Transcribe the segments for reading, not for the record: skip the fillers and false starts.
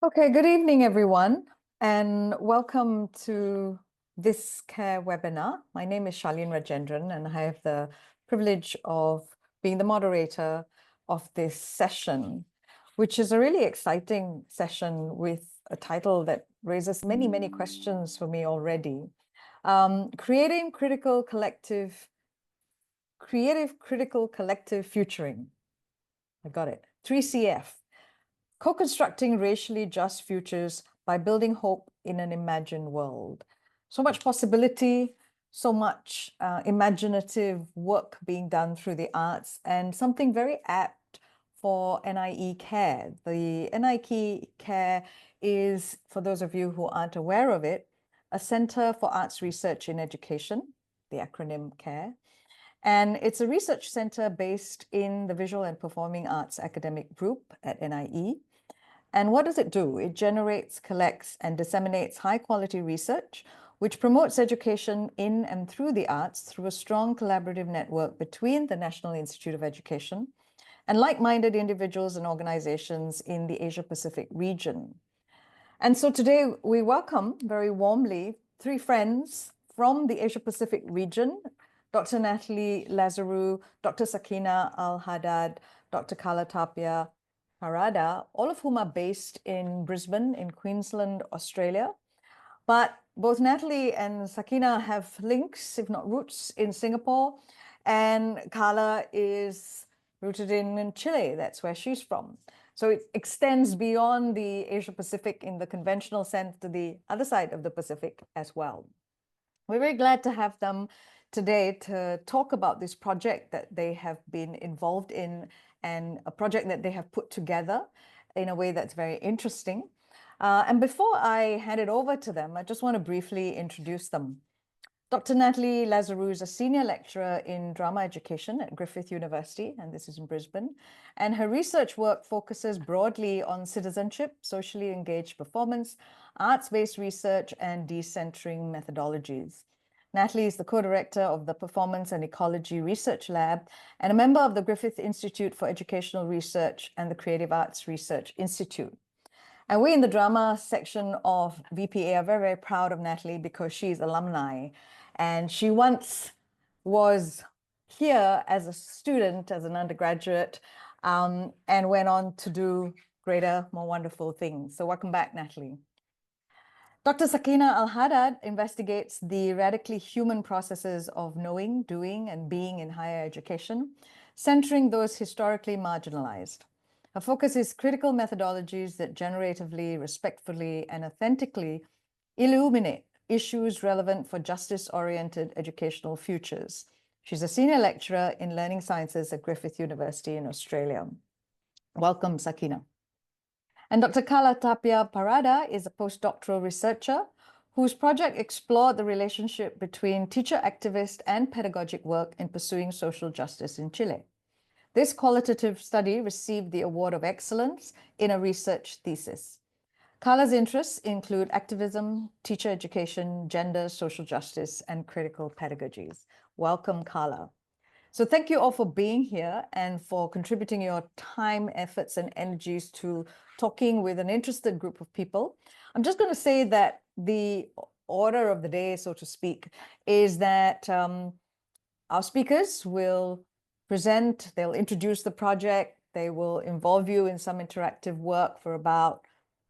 Okay, good evening, everyone, and welcome to this CARE webinar. My name is Charlene Rajendran, and I have the privilege of being the moderator of this session, which is a really exciting session with a title that raises many, many questions for me already. Creative critical collective futuring. I got it. 3CF. Co-constructing racially just futures by building hope in an imagined world. So much possibility, so much imaginative work being done through the arts, and something very apt for NIE CARE. The NIE CARE is, for those of you who aren't aware of it, a Center for Arts Research in Education, the acronym CARE. And it's a research center based in the Visual and Performing Arts Academic Group at NIE. And what does it do? It generates, collects, and disseminates high-quality research, which promotes education in and through the arts through a strong collaborative network between the National Institute of Education and like-minded individuals and organizations in the Asia-Pacific region. And so today we welcome very warmly three friends from the Asia-Pacific region: Dr. Natalie Lazaroo, Dr. Sakina Al-Haddad, Dr. Kala Tapia Parada, all of whom are based in Brisbane, in Queensland, Australia. But both Natalie and Sakina have links, if not roots, in Singapore, and Kala is rooted in Chile. That's where she's from. So it extends beyond the Asia-Pacific in the conventional sense to the other side of the Pacific as well. We're very glad to have them today to talk about this project that they have been involved in, and a project that they have put together in a way that's very interesting. And before I hand it over to them, I just want to briefly introduce them. Dr. Natalie Lazaroo is a senior lecturer in drama education at Griffith University, and this is in Brisbane. And her research work focuses broadly on citizenship, socially engaged performance, arts-based research, and decentring methodologies. Natalie is the co-director of the Performance+Ecology Research Lab and a member of the Griffith Institute for Educational Research and the Creative Arts Research Institute. And we in the drama section of VPA are very, very proud of Natalie because she's alumni. And she once was here as a student, as an undergraduate, and went on to do greater, more wonderful things. So welcome back, Natalie. Dr. Sakina Al-Haddad investigates the radically human processes of knowing, doing, and being in higher education, centering those historically marginalized. Her focus is critical methodologies that generatively, respectfully, and authentically illuminate issues relevant for justice-oriented educational futures. She's a senior lecturer in learning sciences at Griffith University in Australia. Welcome, Sakina. And Dr. Kala Tapia Parada is a postdoctoral researcher whose project explored the relationship between teacher activist and pedagogic work in pursuing social justice in Chile. This qualitative study received the Award of Excellence in a research thesis. Kala's interests include activism, teacher education, gender, social justice, and critical pedagogies. Welcome, Kala. So thank you all for being here and for contributing your time, efforts, and energies to talking with an interested group of people. I'm just going to say that the order of the day, so to speak, is that our speakers will present, they'll introduce the project, they will involve you in some interactive work for about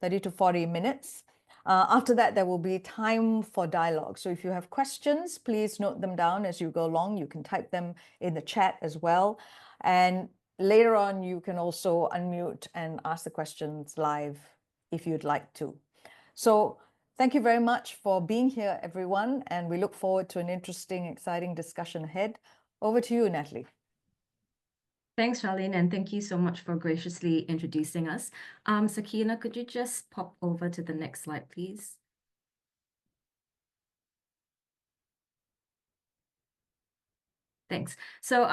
30 to 40 minutes. After that, there will be time for dialogue. So if you have questions, please note them down as you go along. You can type them in the chat as well. And later on, you can also unmute and ask the questions live if you'd like to. So thank you very much for being here, everyone. And we look forward to an interesting, exciting discussion ahead. Over to you, Natalie. Thanks, Charlene, and thank you so much for graciously introducing us. Sakina, could you just pop over to the next slide, please? Thanks. So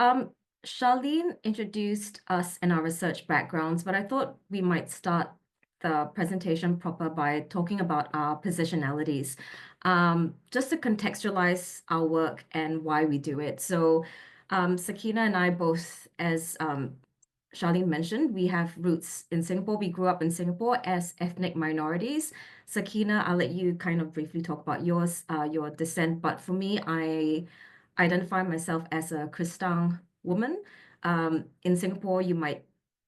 Charlene introduced us and our research backgrounds, but I thought we might start the presentation proper by talking about our positionalities, just to contextualize our work and why we do it. So Sakina and I both, as Charlene mentioned, we have roots in Singapore. We grew up in Singapore as ethnic minorities. Sakina, I'll let you kind of briefly talk about your descent. But for me, I identify myself as a Kristang woman. In Singapore, you might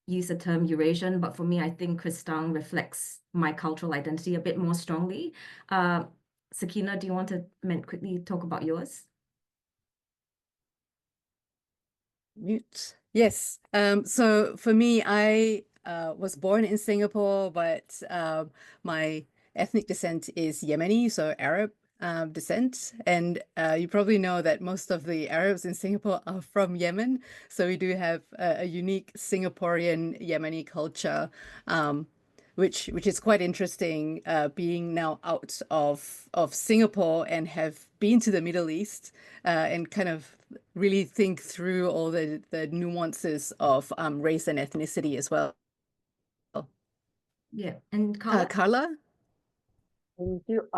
use the term Eurasian, but for me, I think Kristang reflects my cultural identity a bit more strongly. Sakina, do you want to quickly talk about yours? Mute. Yes. So for me, I was born in Singapore, but my ethnic descent is Yemeni, so Arab descent. And you probably know that most of the Arabs in Singapore are from Yemen. So we do have a unique Singaporean Yemeni culture, which is quite interesting, being now out of Singapore and have been to the Middle East and kind of really think through all the nuances of race and ethnicity as well. Yeah, and Carla? Carla? Thank you.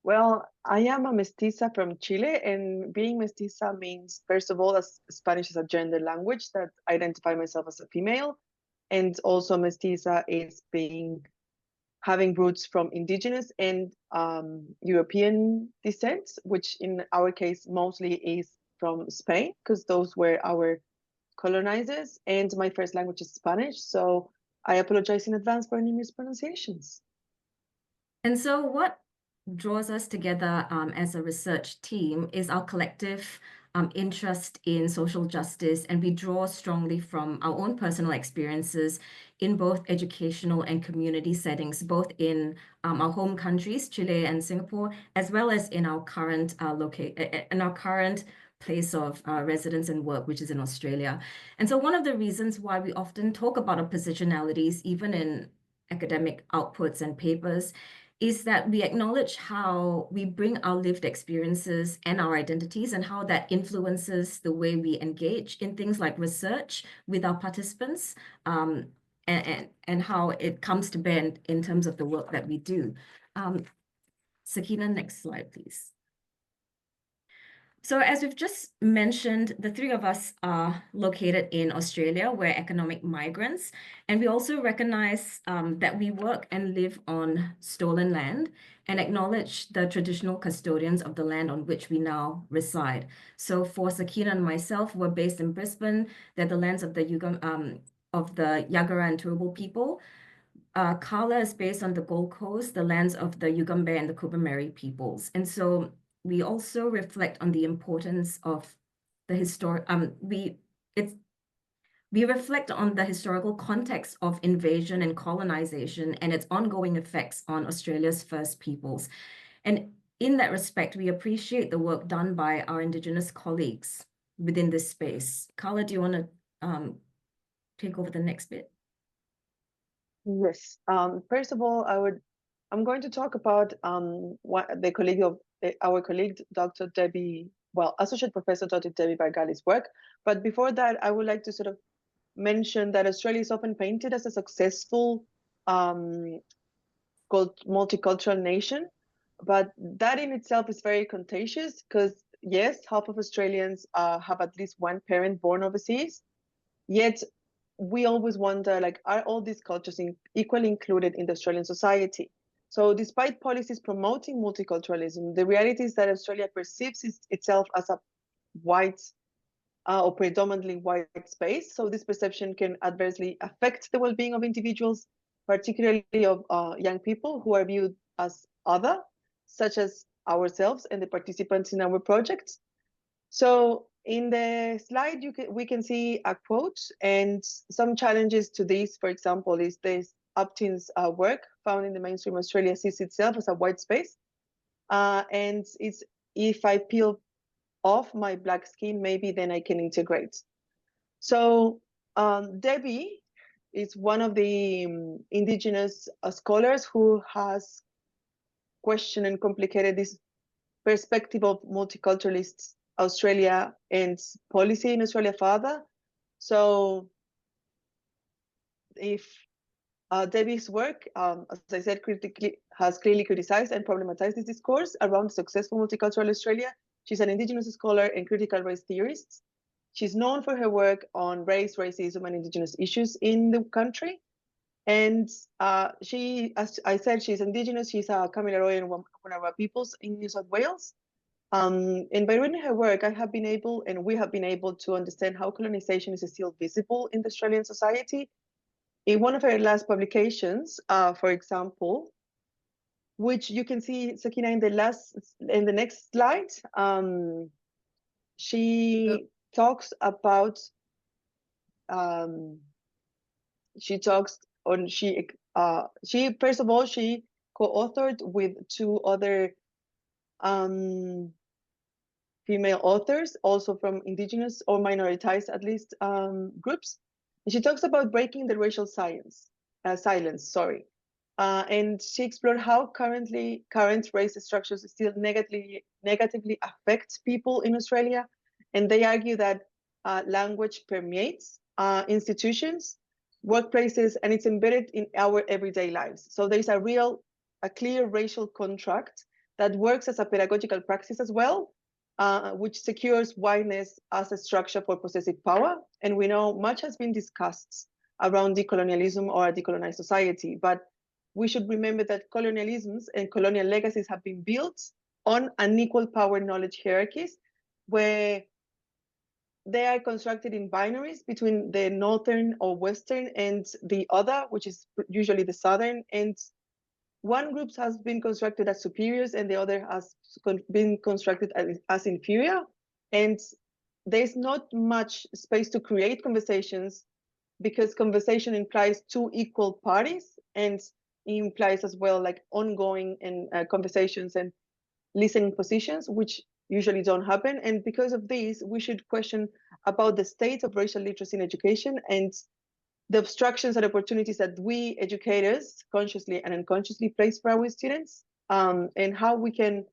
Well, I am a mestiza from Chile, and being mestiza means, first of all, as Spanish is a gender language, that I identify myself as a female, and also mestiza is having roots from indigenous and European descent, which in our case mostly is from Spain, because those were our colonizers, and my first language is Spanish, so I apologize in advance for any mispronunciations. And so what draws us together as a research team is our collective interest in social justice, and we draw strongly from our own personal experiences in both educational and community settings, both in our home countries, Chile and Singapore, as well as in our current place of residence and work, which is in Australia. And so one of the reasons why we often talk about our positionalities, even in academic outputs and papers, is that we acknowledge how we bring our lived experiences and our identities and how that influences the way we engage in things like research with our participants, and how it comes to bear in terms of the work that we do. Sakina, next slide, please. So as we've just mentioned, the three of us are located in Australia. We're economic migrants, and we also recognize that we work and live on stolen land and acknowledge the traditional custodians of the land on which we now reside. So for Sakina and myself, we're based in Brisbane. They're the lands of the Yagara and Turrbal people. Carla is based on the Gold Coast, the lands of the Yugambeh and the Kubameri peoples. And so we also reflect on the importance of the we reflect on the historical context of invasion and colonization and its ongoing effects on Australia's First Peoples. And in that respect, we appreciate the work done by our Indigenous colleagues within this space. Carla, do you want to take over the next bit? Yes. First of all, I'm going to talk about what our colleague, Dr. Debbie, Associate Professor Dr. Debbie Bargali's work. But before that, I would like to sort of mention that Australia is often painted as a successful multicultural nation, but that in itself is very contagious because yes, half of Australians have at least one parent born overseas, yet we always wonder, like, are all these cultures equally included in the Australian society? So despite policies promoting multiculturalism, the reality is that Australia perceives itself as a white or predominantly white space. So this perception can adversely affect the well-being of individuals, particularly of young people who are viewed as other, such as ourselves and the participants in our projects. So in the slide, we can see a quote, and some challenges to this, for example, is this Upton's work found in the mainstream Australia sees itself as a white space. And it's, if I peel off my black skin, maybe then I can integrate. So Debbie is one of the Indigenous scholars who has questioned and complicated this perspective of multiculturalist Australia and policy in Australia further. So if Debbie's work, as I said, has clearly criticized and problematized this discourse around successful multicultural Australia. She's an Indigenous scholar and critical race theorist. She's known for her work on race, racism, and Indigenous issues in the country. And she, as I said, she's Indigenous. She's a Kamilaroi and Wanawara peoples in New South Wales. And by reading her work, I have been able, and we have been able to understand how colonization is still visible in the Australian society. In one of her last publications, for example, which you can see, Sakina, in the next slide, she talks about, she first of all, she co-authored with two other female authors, also from Indigenous or minoritized, at least, groups. And she talks about breaking the racial silence. And she explored how current race structures still negatively affect people in Australia. And they argue that language permeates institutions, workplaces, and it's embedded in our everyday lives. So there's a clear racial contract that works as a pedagogical practice as well, which secures whiteness as a structure for possessive power. And we know much has been discussed around decolonialism or a decolonized society, but we should remember that colonialisms and colonial legacies have been built on unequal power knowledge hierarchies, where they are constructed in binaries between the northern or western and the other, which is usually the southern. And one group has been constructed as superiors and the other has been constructed as inferior. And there's not much space to create conversations, because conversation implies two equal parties, and implies as well like ongoing and conversations and listening positions, which usually don't happen. And because of this, we should question about the state of racial literacy in education and the obstructions and opportunities that we educators consciously and unconsciously place for our students, and how we can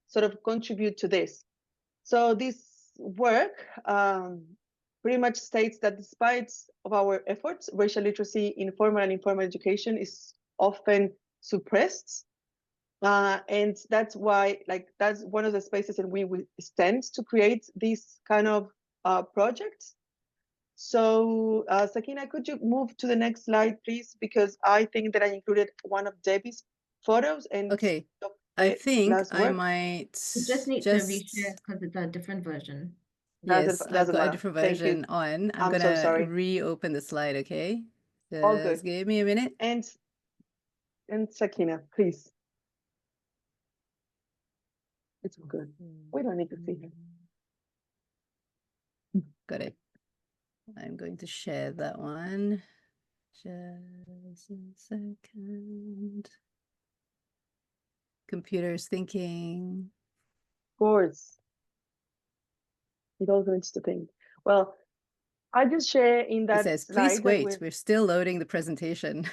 sort of contribute to this. So this work pretty much states that despite of our efforts, racial literacy in formal and informal education is often suppressed. And that's why, that's one of the spaces that we stand to create these kind of projects. So Sakina, could you move to the next slide, please? Because I think that I included one of Debbie's photos. And okay, I think I might You just need to reshare because it's a different version. Yes, I've got a different version on. I'm gonna so sorry. reopen the slide, okay? All good. Just give me a minute. And Sakina, please. It's all good. We don't need to see her. Got it. I'm going to share that one. Just a second. Computer's thinking. Of course. It also needs to think. Well, I just share in that It says, slide. please wait, we're still loading the presentation.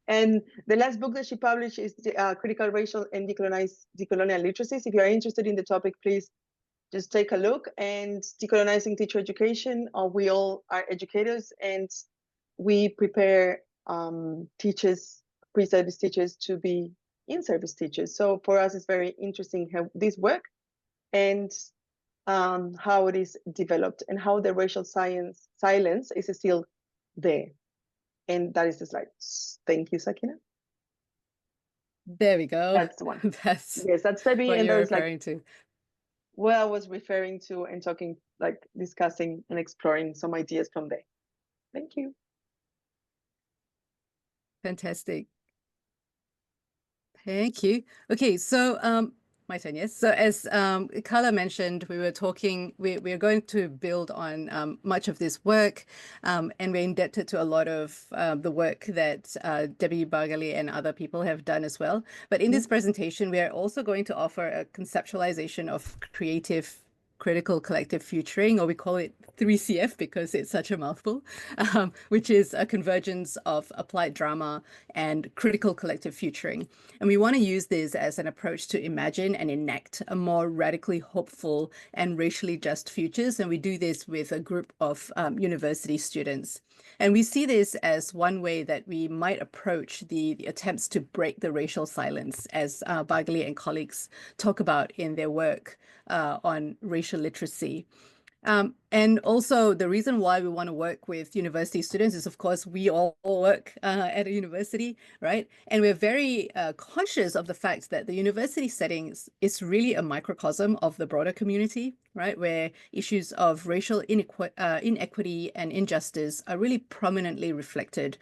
And the last book that she published is Critical Racial and Decolonial Literacies. If you are interested in the topic, please just take a look. And Decolonizing Teacher Education, we all are educators, and we prepare teachers, pre-service teachers, to be in-service teachers. So for us, it's very interesting how this work and how it is developed and how the racial silence is still there. And that is the slide. Thank you, Sakina. There we go. That's the one. That's Debbie. what and you're there's referring to. What I was referring to and talking, discussing and exploring some ideas from there. Thank you. Fantastic. Thank you. Okay, so my turn, yes. So as Carla mentioned, we were talking, we're going to build on much of this work, and we're indebted to a lot of the work that Debbie Bargali and other people have done as well. But in this presentation, we are also going to offer a conceptualization of creative critical collective futuring, or we call it 3CF because it's such a mouthful, which is a convergence of applied drama and critical collective futuring. And we want to use this as an approach to imagine and enact a more radically hopeful and racially just futures. And we do this with a group of university students. And we see this as one way that we might approach the attempts to break the racial silence, as Bargali and colleagues talk about in their work on racial literacy. And also the reason why we want to work with university students is, of course, we all work at a university, right? And we're very conscious of the fact that the university settings is really a microcosm of the broader community, right? Where issues of racial inequity and injustice are really prominently reflected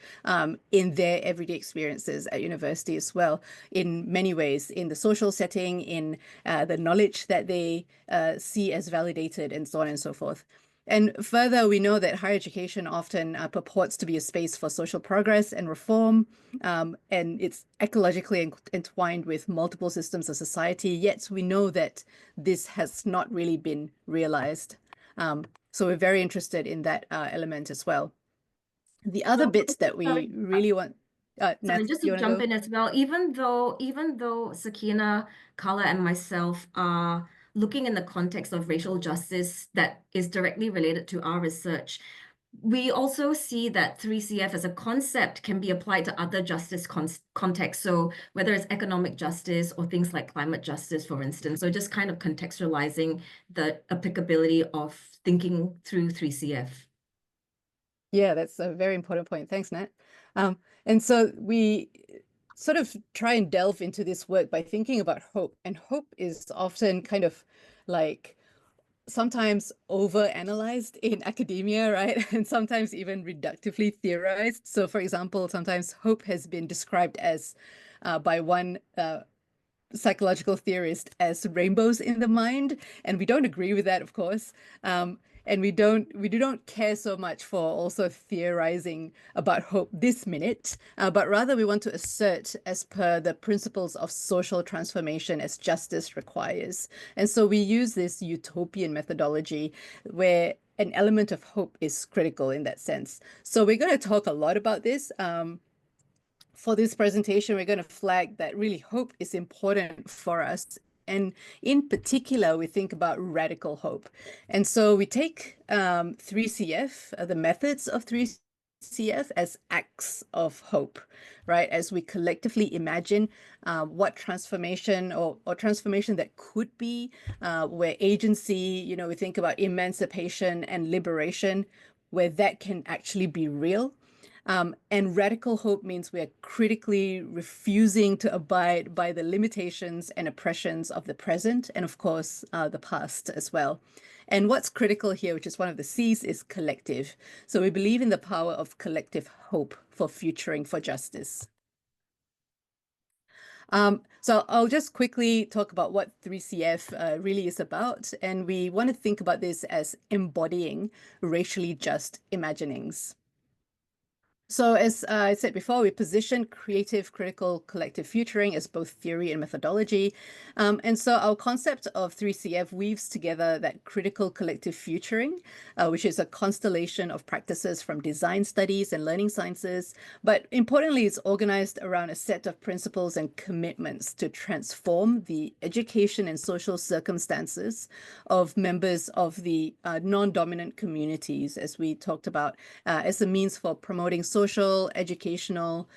in their everyday experiences at university as well, in many ways, in the social setting, in the knowledge that they see as validated, and so on and so forth. And further, we know that higher education often purports to be a space for social progress and reform, and it's ecologically entwined with multiple systems of society, yet we know that this has not really been realized. So we're very interested in that element as well. The other bits that we really want... Sorry, Nat, just you to wanna jump go? in as well, even though Sakina, Carla, and myself are looking in the context of racial justice that is directly related to our research, we also see that 3CF as a concept can be applied to other justice contexts. So whether it's economic justice or things like climate justice, for instance, so just kind of contextualizing the applicability of thinking through 3CF. Yeah, that's a very important point. Thanks, Nat. And so we sort of try and delve into this work by thinking about hope. And hope is often kind of like sometimes over-analyzed in academia, right? And sometimes even reductively theorized. So for example, sometimes hope has been described as by one psychological theorist as rainbows in the mind, and we don't agree with that, of course. And we don't care so much for also theorizing about hope this minute, but rather we want to assert as per the principles of social transformation as justice requires. And so we use this utopian methodology where an element of hope is critical in that sense. So we're going to talk a lot about this. For this presentation, we're going to flag that really hope is important for us. And in particular, we think about radical hope. And so we take 3CF, the methods of 3CF as acts of hope, right? As we collectively imagine what transformation or transformation that could be, where agency, we think about emancipation and liberation, where that can actually be real. And radical hope means we're critically refusing to abide by the limitations and oppressions of the present and, of course, the past as well. And what's critical here, which is one of the C's, is collective. So we believe in the power of collective hope for futuring for justice. So I'll just quickly talk about what 3CF really is about. And we want to think about this as embodying racially just imaginings. So as I said before, we position creative, critical, collective futuring as both theory and methodology. And so our concept of 3CF weaves together that critical collective futuring, which is a constellation of practices from design studies and learning sciences. But importantly, it's organized around a set of principles and commitments to transform the education and social circumstances of members of the non-dominant communities, as we talked about, as a means for promoting social, educational,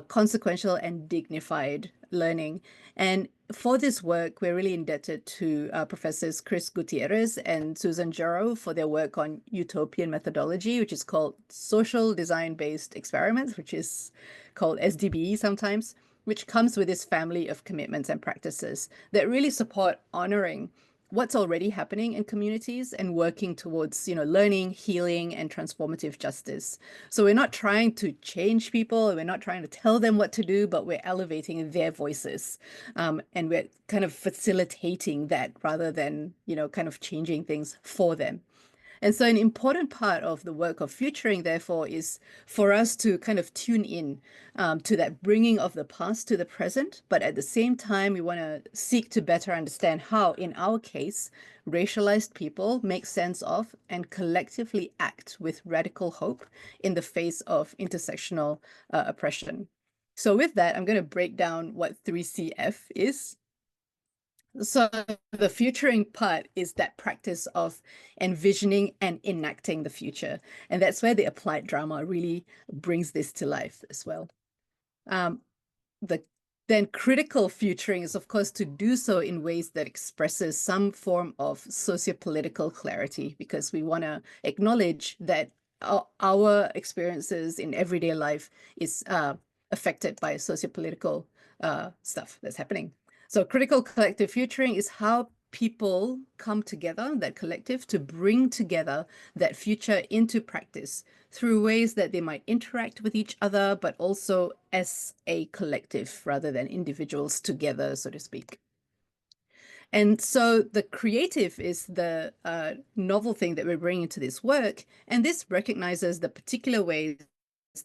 consequential, and dignified learning. And for this work, we're really indebted to Professors Chris Gutierrez and Susan Jarrow for their work on utopian methodology, which is called Social Design-Based Experiments, which is called SDBE sometimes, which comes with this family of commitments and practices that really support honoring what's already happening in communities and working towards, learning, healing, and transformative justice. So we're not trying to change people, we're not trying to tell them what to do, but we're elevating their voices. And we're kind of facilitating that rather than, kind of changing things for them. And so an important part of the work of futuring, therefore, is for us to kind of tune in to that bringing of the past to the present. But at the same time, we want to seek to better understand how, in our case, racialized people make sense of and collectively act with radical hope in the face of intersectional oppression. So with that, I'm going to break down what 3CF is. So the futuring part is that practice of envisioning and enacting the future. And that's where the applied drama really brings this to life as well. The then critical futuring is, of course, to do so in ways that expresses some form of sociopolitical clarity, because we want to acknowledge that our experiences in everyday life is affected by sociopolitical stuff that's happening. So critical collective futuring is how people come together, that collective, to bring together that future into practice through ways that they might interact with each other, but also as a collective rather than individuals together, so to speak. And so the creative is the novel thing that we're bringing to this work. And this recognizes the particular ways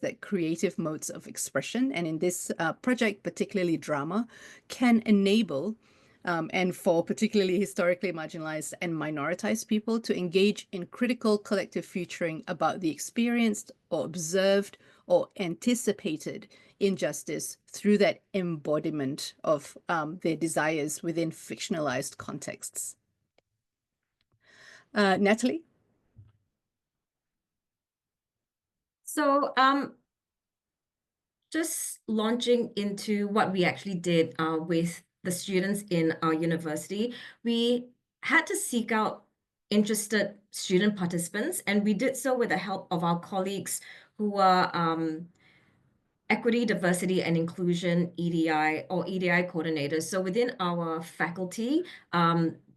that creative modes of expression, and in this project, particularly drama, can enable and for particularly historically marginalized and minoritized people to engage in critical collective futuring about the experienced or observed or anticipated injustice through that embodiment of their desires within fictionalized contexts. Natalie? So just launching into what we actually did with the students in our university, we had to seek out interested student participants, and we did so with the help of our colleagues who were Equity, Diversity, and Inclusion EDI or EDI coordinators. So within our faculty,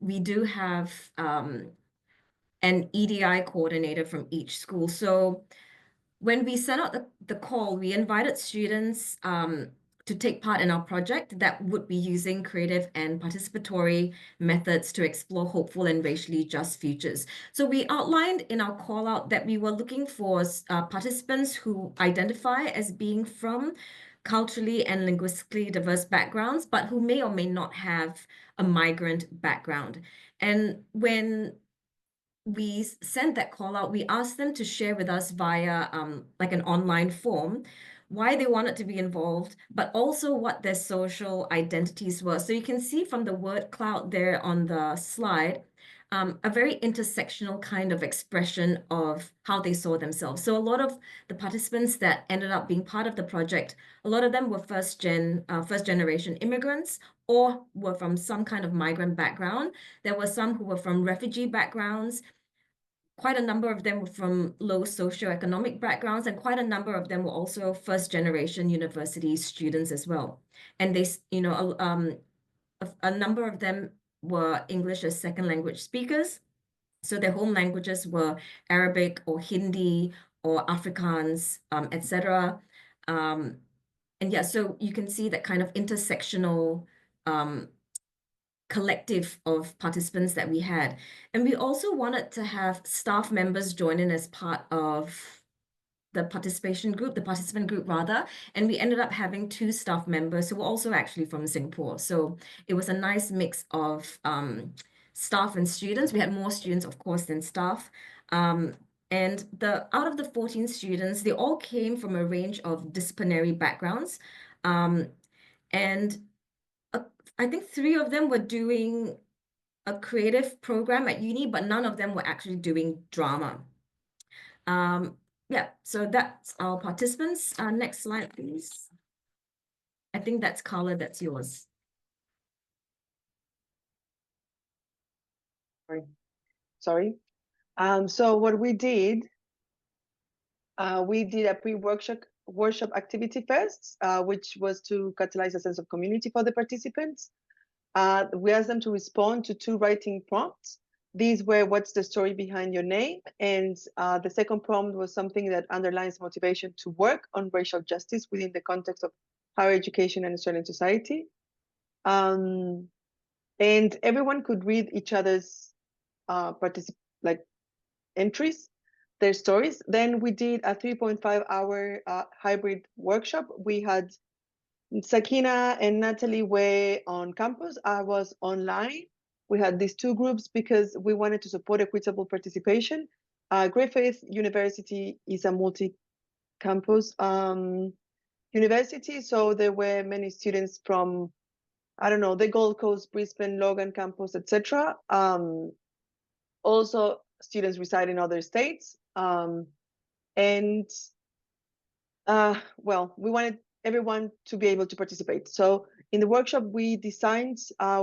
we do have an EDI coordinator from each school. So when we sent out the call, we invited students to take part in our project that would be using creative and participatory methods to explore hopeful and racially just futures. So we outlined in our call out that we were looking for participants who identify as being from culturally and linguistically diverse backgrounds, but who may or may not have a migrant background. And when we sent that call out, we asked them to share with us via like an online form why they wanted to be involved, but also what their social identities were. So you can see from the word cloud there on the slide, a very intersectional kind of expression of how they saw themselves. So a lot of the participants that ended up being part of the project, a lot of them were first generation immigrants or were from some kind of migrant background. There were some who were from refugee backgrounds. Quite a number of them were from low socioeconomic backgrounds, and quite a number of them were also first generation university students as well. And they, a number of them were English as second language speakers. So their home languages were Arabic or Hindi or Afrikaans, etc. And yeah, so you can see that kind of intersectional collective of participants that we had. And we also wanted to have staff members join in as part of the participant group rather. And we ended up having 2 staff members who were also actually from Singapore. So it was a nice mix of staff and students. We had more students, of course, than staff. And out of the 14 students, they all came from a range of disciplinary backgrounds. And I think 3 of them were doing a creative program at uni, but none of them were actually doing drama. Yeah, so that's our participants. Next slide, please. I think that's Carla, that's yours. Sorry. So what we did a pre-workshop activity first, which was to catalyze a sense of community for the participants. We asked them to respond to 2 writing prompts. These were, what's the story behind your name? And the second prompt was something that underlines motivation to work on racial justice within the context of higher education and Australian society. And everyone could read each other's entries, their stories. Then we did a 3.5-hour hybrid workshop. We had Sakina and Natalie were on campus. I was online. We had these 2 groups because we wanted to support equitable participation. Griffith University is a multi-campus university, so there were many students from, I don't know, the Gold Coast, Brisbane, Logan campus, etc. Also, students reside in other states. Well, we wanted everyone to be able to participate. So in the workshop, we designed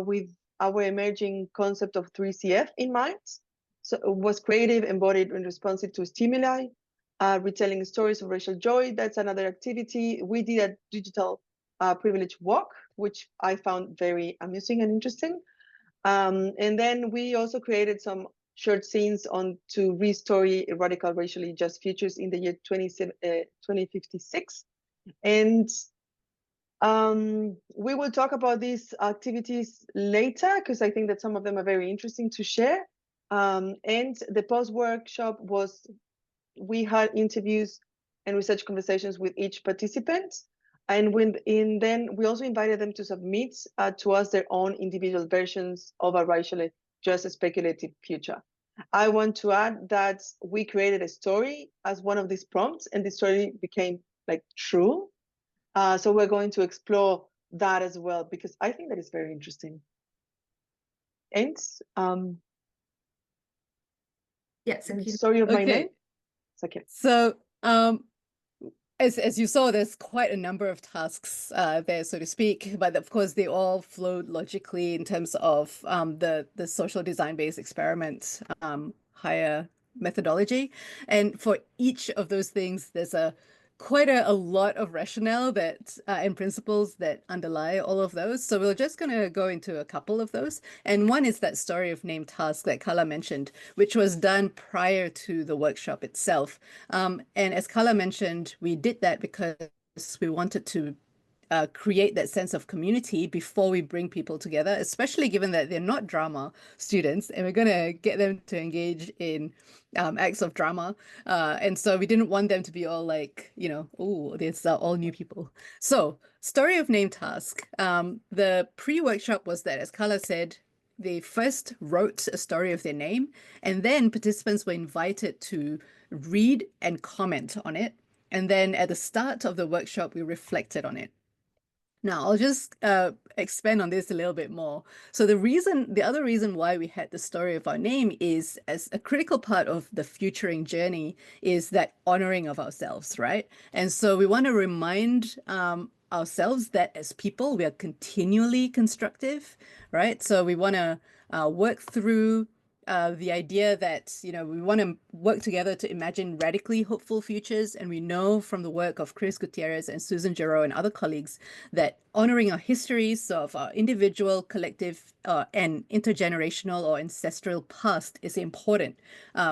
with our emerging concept of 3CF in mind. So it was creative, embodied, and responsive to stimuli, retelling stories of racial joy. That's another activity. We did a digital privilege walk, which I found very amusing and interesting. And then we also created some short scenes on to restory radical racially just futures in the year 2056. And we will talk about these activities later, because I think that some of them are very interesting to share. And the post-workshop was, we had interviews and research conversations with each participant. And then we also invited them to submit to us their own individual versions of a racially just speculative future. I want to add that we created a story as one of these prompts, and the story became like true. So we're going to explore that as well, because I think that is very interesting. And Yeah, so story of my name. It's okay. So as you saw, there's quite a number of tasks there, so to speak, but of course they all flowed logically in terms of the social design-based experiment higher methodology. And for each of those things, there's quite a lot of rationale that and principles that underlie all of those. So we're just going to go into a couple of those. And one is that story of named task that Carla mentioned, which was done prior to the workshop itself. And as Carla mentioned, we did that because we wanted to create that sense of community before we bring people together, especially given that they're not drama students, and we're going to get them to engage in acts of drama. And so we didn't want them to be all like, you know, oh, these are all new people. So story of name task. The pre-workshop was that, as Carla said, they first wrote a story of their name, and then participants were invited to read and comment on it. And then at the start of the workshop, we reflected on it. Now, I'll just expand on this a little bit more. So the other reason why we had the story of our name is, as a critical part of the futuring journey, is that honoring of ourselves, right? And so we want to remind ourselves that as people, we are continually constructive, right? So we want to work through the idea that, you know, we want to work together to imagine radically hopeful futures. And we know from the work of Chris Gutierrez and Susan Giroux and other colleagues that honoring our histories of our individual, collective, and intergenerational or ancestral past is important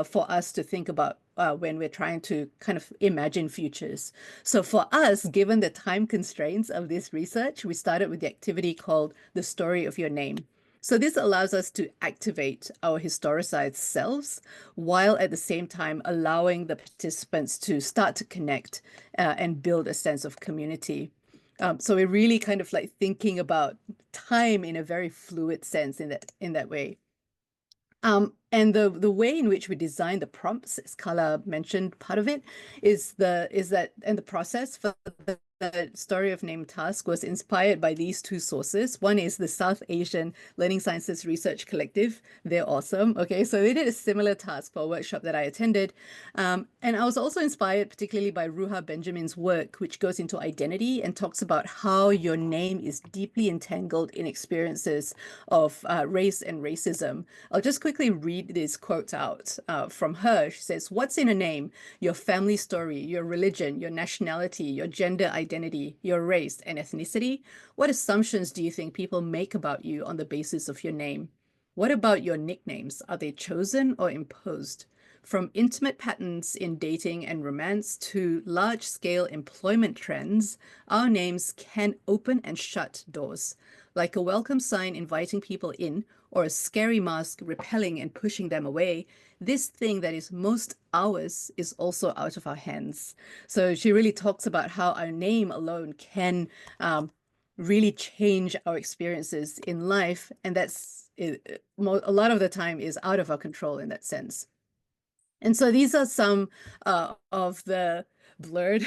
for us to think about when we're trying to kind of imagine futures. So for us, given the time constraints of this research, we started with the activity called The Story of Your Name. So this allows us to activate our historicized selves while at the same time allowing the participants to start to connect and build a sense of community. So we're really kind of like thinking about time in a very fluid sense in that way. And the way in which we design the prompts, as Carla mentioned, part of it is that and the process for the story of name task was inspired by these two sources. One is the South Asian Learning Sciences Research Collective. They're awesome. Okay, so they did a similar task for a workshop that I attended. And I was also inspired particularly by Ruha Benjamin's work, which goes into identity and talks about how your name is deeply entangled in experiences of race and racism. I'll just quickly read this quote out from her. She says, "What's in a name? Your family story, your religion, your nationality, your gender identity, your race and ethnicity. What assumptions do you think people make about you on the basis of your name? What about your nicknames? Are they chosen or imposed? From intimate patterns in dating and romance to large-scale employment trends, our names can open and shut doors. Like a welcome sign inviting people in, or a scary mask repelling and pushing them away, this thing that is most ours is also out of our hands." So she really talks about how our name alone can really change our experiences in life. And that's a lot of the time is out of our control in that sense. And so these are some of the blurred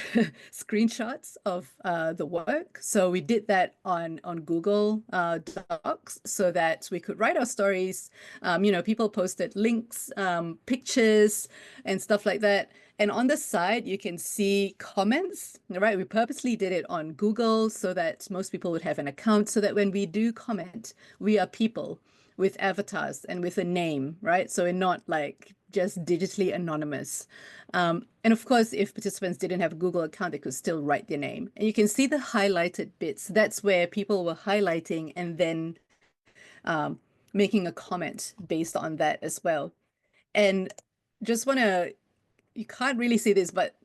screenshots of the work. So we did that on Google Docs so that we could write our stories. You know, people posted links, pictures, and stuff like that. And on the side, you can see comments, right? We purposely did it on Google so that most people would have an account, so that when we do comment, we are people with avatars and with a name, right? So we're not like just digitally anonymous. And of course, if participants didn't have a Google account, they could still write their name. And you can see the highlighted bits. That's where people were highlighting and then making a comment based on that as well. And just want to, you can't really see this, but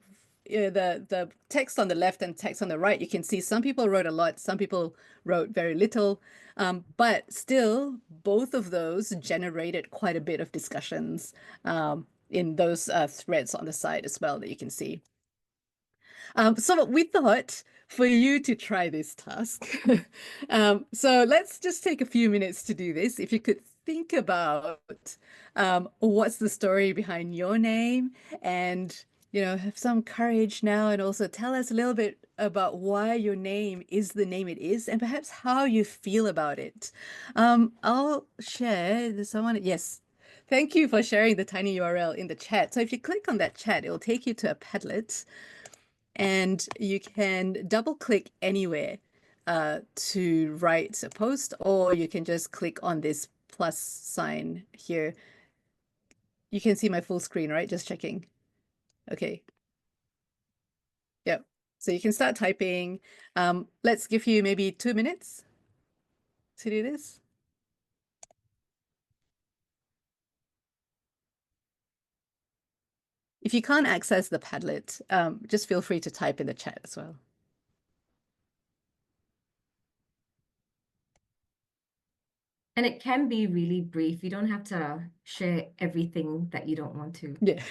the text on the left and text on the right, you can see some people wrote a lot, some people wrote very little, but still both of those generated quite a bit of discussions in those threads on the side as well that you can see. So we thought for you to try this task. So let's just take a few minutes to do this. If you could think about what's the story behind your name, and have some courage now, and also tell us a little bit about why your name is the name it is, and perhaps how you feel about it. I'll share. There's someone. Yes. Thank you for sharing the tiny URL in the chat. So if you click on that chat, it will take you to a Padlet. And you can double click anywhere to write a post, or you can just click on this plus sign here. You can see my full screen, right? Just checking. Okay. Yep. So you can start typing. Let's give you maybe 2 minutes to do this. If you can't access the Padlet, just feel free to type in the chat as well. And it can be really brief. You don't have to share everything that you don't want to. Yeah.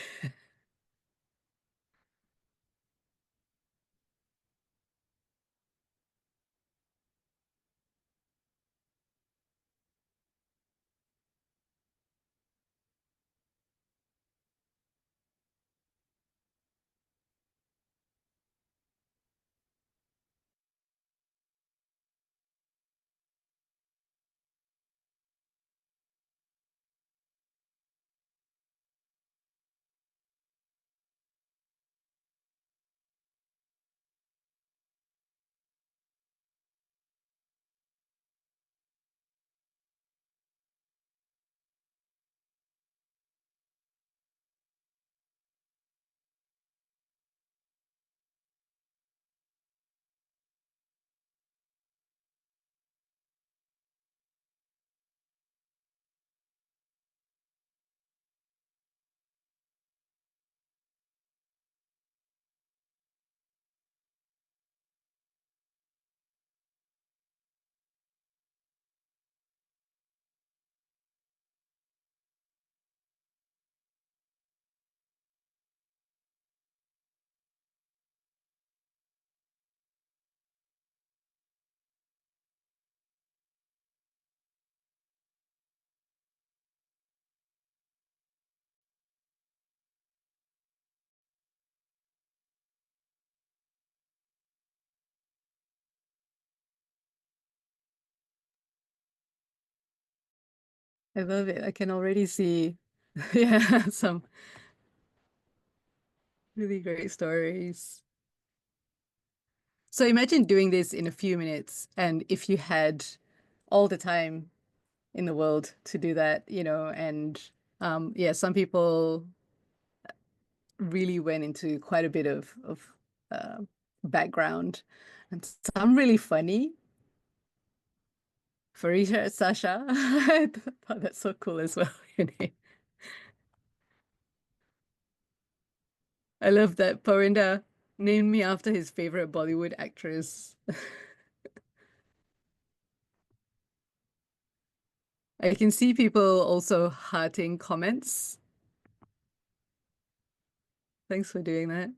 I love it. I can already see, yeah, some really great stories. So imagine doing this in a few minutes, and if you had all the time in the world to do that, and yeah, some people really went into quite a bit of uh, background, and some really funny. Farisha, Sasha, I thought that's so cool as well. Your name. I love that Parinda named me after his favorite Bollywood actress. I can see people also hearting comments. Thanks for doing that.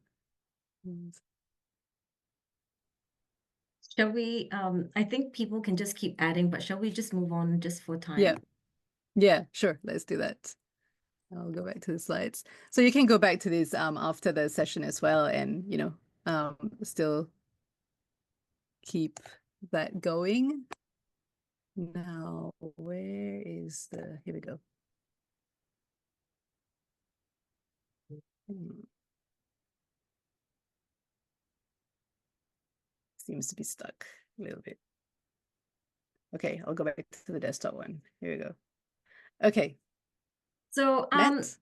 Shall we, I think people can just keep adding, but shall we just move on just for time? Yeah. Yeah, sure. Let's do that. I'll go back to the slides. So you can go back to this after the session as well, and still keep that going. Now, where is here we go. seems to be stuck a little bit. Okay, I'll go back to the desktop one. Here we go. Okay, So Nat?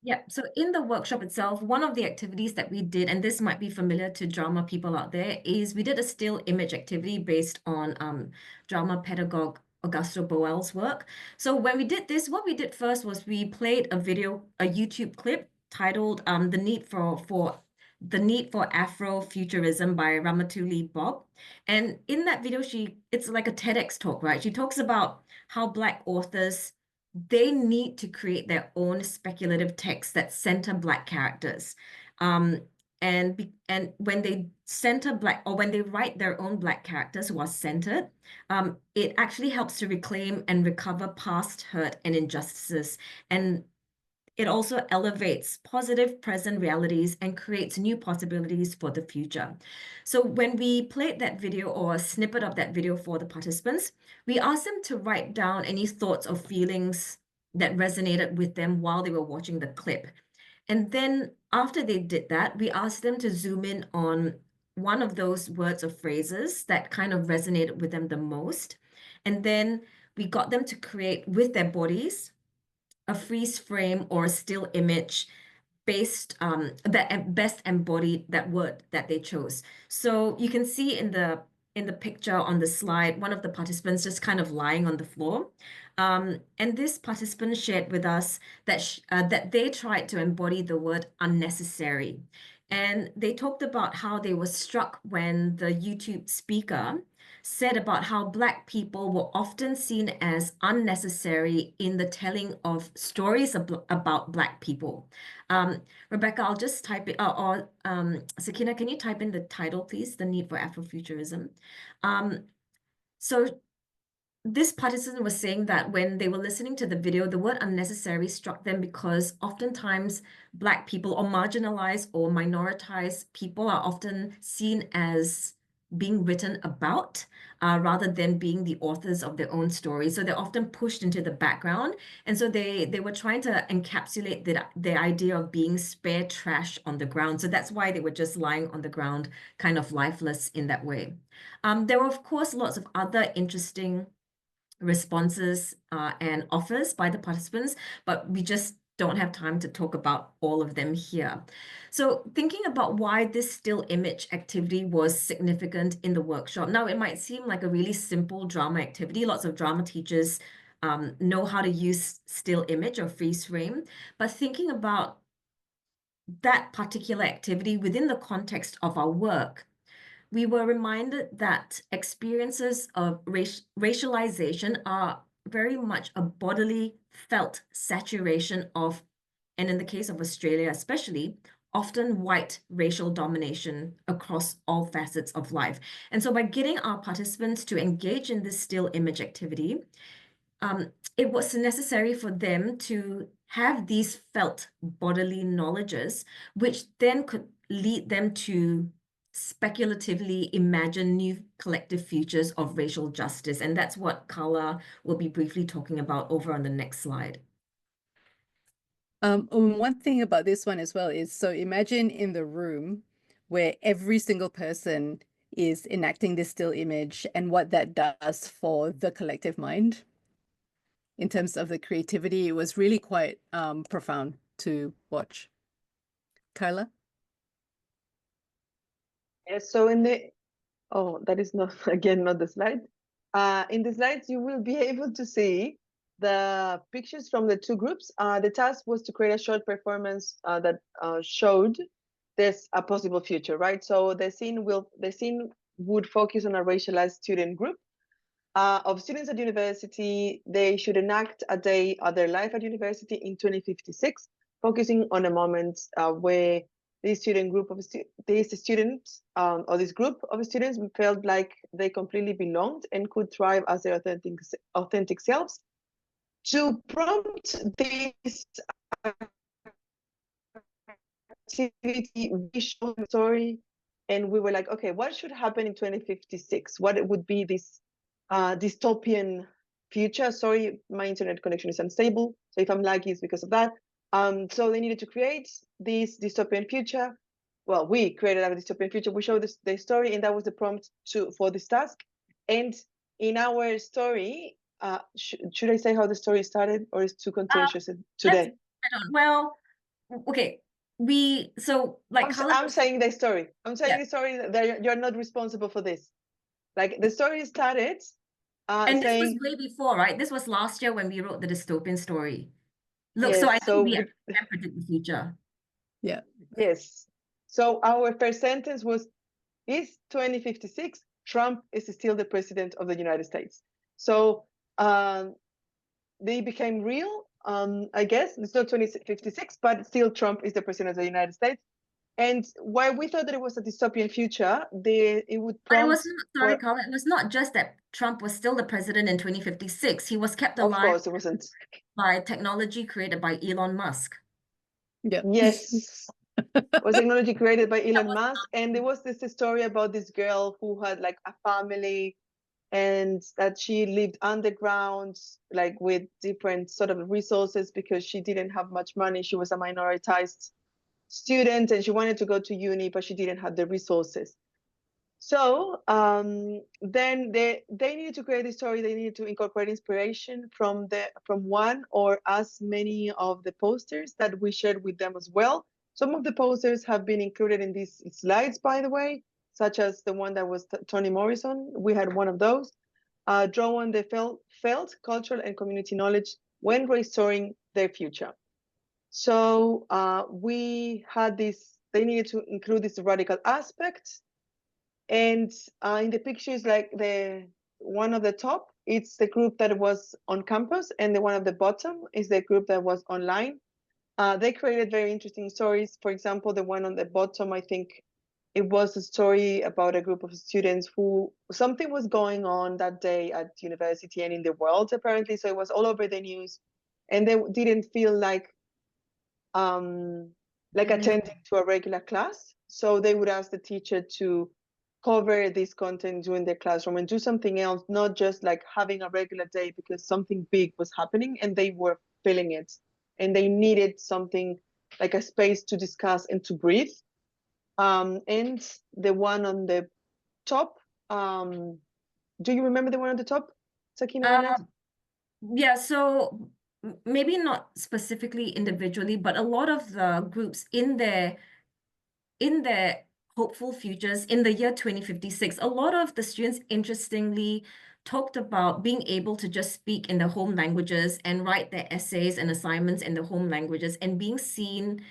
yeah, so in the workshop itself, one of the activities that we did, and this might be familiar to drama people out there, is we did a still image activity based on drama pedagogue Augusto Boel's work. So when we did this, what we did first was we played a YouTube clip titled "The Need for Afrofuturism" by Ramatuli Bob. And in that video, it's like a TEDx talk, right? She talks about how Black authors, they need to create their own speculative texts that center Black characters. And when they center Black, or when they write their own Black characters who are centered, it actually helps to reclaim and recover past hurt and injustices. And it also elevates positive present realities and creates new possibilities for the future. So when we played that video, or a snippet of that video, for the participants, we asked them to write down any thoughts or feelings that resonated with them while they were watching the clip. And then after they did that, we asked them to zoom in on one of those words or phrases that kind of resonated with them the most. And then we got them to create with their bodies a freeze frame or a still image based that best embodied that word that they chose. So you can see in the picture on the slide, one of the participants just kind of lying on the floor. And this participant shared with us that that they tried to embody the word unnecessary. And they talked about how they were struck when the YouTube speaker said about how Black people were often seen as unnecessary in the telling of stories about Black people. Rebecca, I'll just type it, or Sakina, can you type in the title, please? The Need for Afrofuturism. So this participant was saying that when they were listening to the video, the word unnecessary struck them because oftentimes Black people, or marginalized or minoritized people, are often seen as being written about rather than being the authors of their own stories. So they're often pushed into the background. And so they were trying to encapsulate the idea of being spare trash on the ground. So that's why they were just lying on the ground, kind of lifeless in that way. There were, of course, lots of other interesting responses and offers by the participants, but we just don't have time to talk about all of them here. So thinking about why this still image activity was significant in the workshop. Now, it might seem like a really simple drama activity. Lots of drama teachers know how to use still image or freeze frame, but thinking about that particular activity within the context of our work, we were reminded that experiences of racialization are very much a bodily felt saturation of, and in the case of Australia especially, often white racial domination across all facets of life. And so by getting our participants to engage in this still image activity, it was necessary for them to have these felt bodily knowledges, which then could lead them to speculatively imagine new collective futures of racial justice. And that's what Carla will be briefly talking about over on the next slide. One thing about this one as well is, so imagine in the room where every single person is enacting this still image and what that does for the collective mind. In terms of the creativity, it was really quite profound to watch. Carla? Yes, so in the, oh, that is not, again, not the slide. In the slides, you will be able to see the pictures from the two groups. The task was to create a short performance that showed there's a possible future, right? So the scene would focus on a racialized student group of students at university. They should enact a day of their life at university in 2056, focusing on a moment where this student group of these students or this group of students felt like they completely belonged and could thrive as their authentic selves. To prompt this activity, we showed the story, and we were like, okay, what should happen in 2056? What would be this dystopian future? Sorry, my internet connection is unstable, so if I'm laggy, it's because of that. So they needed to create this dystopian future well, we created a dystopian future. We showed the story, and that was the prompt for this task. And in our story, should I say how the story started, or is it too contentious today? Well, okay. I'm saying the story. I'm saying the story that you're not responsible for this. Like, the story started and this was saying, way before, right? This was last year when we wrote the dystopian story. Look, yes, so I think we can predict the future. Yeah. Yes. So our first sentence was, is 2056, Trump is still the president of the United States. So they became real, I guess. It's not 2056, but still Trump is the president of the United States. And why we thought that it was a dystopian future, it would prompt... But it was not, sorry, Carl, it was not just that Trump was still the president in 2056. He was kept alive. Of course, it wasn't. By technology created by Elon Musk. Yeah. Yes. It was technology created by Elon Musk. And there was this story about this girl who had like a family, and that she lived underground, like with different sort of resources, because she didn't have much money. She was a minoritized student and she wanted to go to uni, but she didn't have the resources. So then they needed to create a story. They needed to incorporate inspiration from one or as many of the posters that we shared with them as well. Some of the posters have been included in these slides, by the way, such as the one that was Toni Morrison. We had one of those. Draw on the felt cultural and community knowledge when restoring their future. So we had this, they needed to include this radical aspect. And in the pictures, like the one of the top, it's the group that was on campus, and the one at the bottom is the group that was online. They created very interesting stories. For example, the one on the bottom, I think it was a story about a group of students who something was going on that day at university and in the world, apparently. So it was all over the news, and they didn't feel like attending to a regular class. So they would ask the teacher to cover this content during the classroom and do something else, not just like having a regular day, because something big was happening and they were feeling it, and they needed something like a space to discuss and to breathe. And the one on the top, do you remember the one on the top, Sakina? Yeah, so maybe not specifically individually, but a lot of the groups in their hopeful futures in the year 2056, a lot of the students interestingly talked about being able to just speak in their home languages and write their essays and assignments in their home languages, and being seen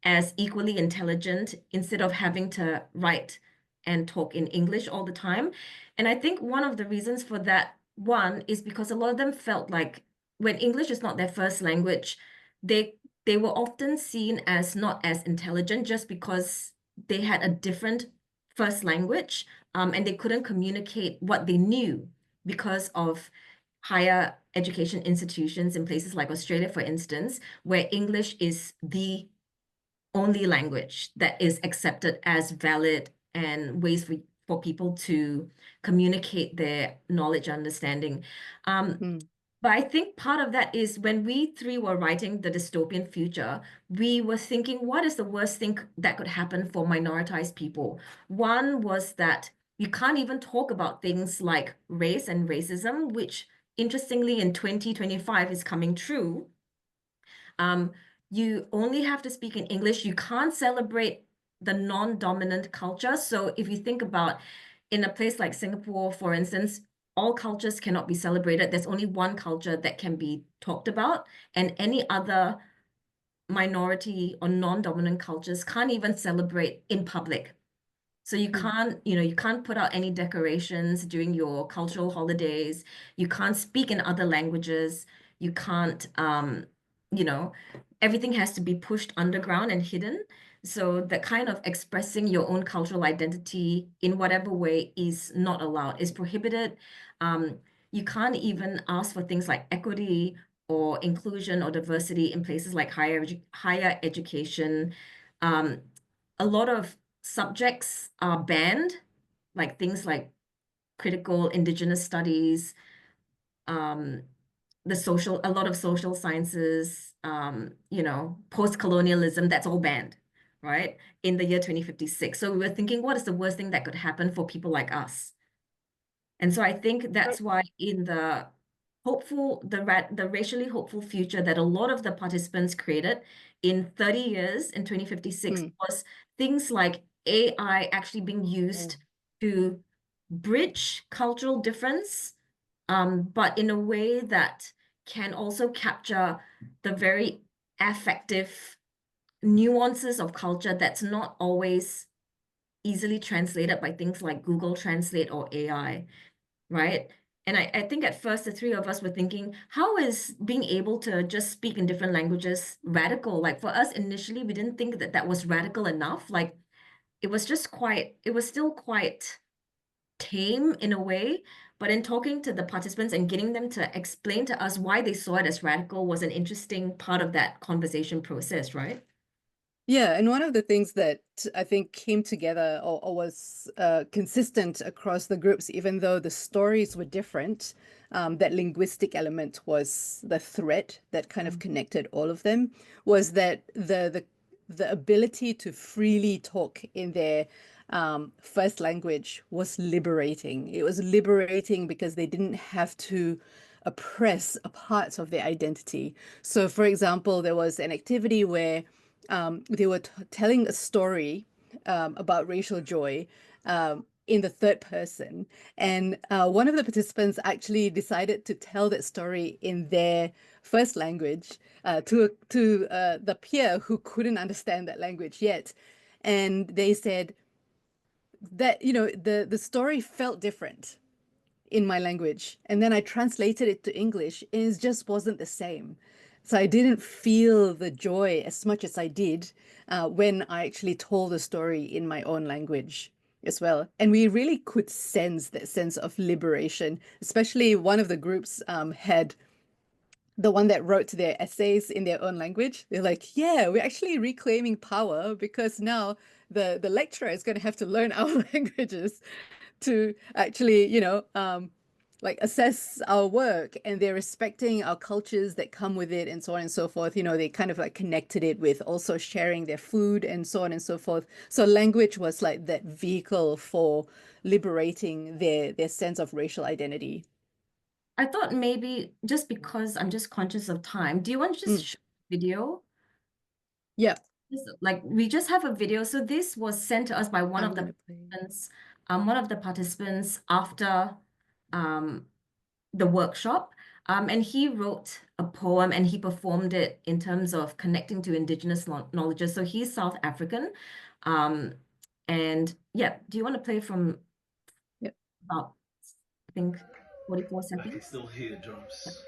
as equally intelligent instead of having to write and talk in English all the time. And I think one of the reasons for that, one, is because a lot of them felt like when English is not their first language, they were often seen as not as intelligent just because they had a different first language, and they couldn't communicate what they knew because of higher education institutions in places like Australia, for instance, where English is the only language that is accepted as valid and ways for people to communicate their knowledge and understanding. But I think part of that is when we three were writing the dystopian future, we were thinking, what is the worst thing that could happen for minoritized people? One was that you can't even talk about things like race and racism, which interestingly in 2025 is coming true. You only have to speak in English. You can't celebrate the non-dominant culture. So if you think about in a place like Singapore, for instance, all cultures cannot be celebrated. There's only one culture that can be talked about, and any other minority or non-dominant cultures can't even celebrate in public. So you can't, you can't put out any decorations during your cultural holidays. You can't speak in other languages. You can't, everything has to be pushed underground and hidden. So the kind of expressing your own cultural identity in whatever way is not allowed, is prohibited. You can't even ask for things like equity or inclusion or diversity in places like higher education. A lot of subjects are banned, like things like critical indigenous studies, a lot of social sciences, post-colonialism, that's all banned, right, in the year 2056. So we were thinking, what is the worst thing that could happen for people like us? And so I think that's why in the racially hopeful future that a lot of the participants created in 30 years in 2056 was things like AI actually being used to bridge cultural difference, but in a way that can also capture the very affective nuances of culture that's not always easily translated by things like Google Translate or AI, right? And I think at first the three of us were thinking, how is being able to just speak in different languages radical? Like for us initially, we didn't think that that was radical enough. Like it was still quite tame in a way. But in talking to the participants and getting them to explain to us why they saw it as radical was an interesting part of that conversation process, right? Yeah, and one of the things that I think came together or was consistent across the groups, even though the stories were different, that linguistic element was the thread that kind of connected all of them, was that the ability to freely talk in their first language was liberating. It was liberating because they didn't have to oppress a part of their identity. So, for example, there was an activity where they were telling a story about racial joy in the third person. And one of the participants actually decided to tell that story in their first language to the peer who couldn't understand that language yet. And they said that, you know, the story felt different in my language. And then I translated it to English, and it just wasn't the same. So I didn't feel the joy as much as I did when I actually told the story in my own language as well. And we really could sense that sense of liberation, especially one of the groups had the one that wrote their essays in their own language. They're like, yeah, we're actually reclaiming power because now the lecturer is going to have to learn our languages to actually, you know, like assess our work, and they're respecting our cultures that come with it and so on and so forth. You know, they kind of like connected it with also sharing their food and so on and so forth. So language was like that vehicle for liberating their sense of racial identity. I thought maybe just because I'm just conscious of time, do you want to just show the video? Yeah. Like we just have a video. So this was sent to us by one I'm of the gonna play. participants after the workshop. And he wrote a poem and he performed it in terms of connecting to indigenous knowledges. So he's South African. And yeah, do you want to play from about, I think, 44 seconds? I can still hear drums.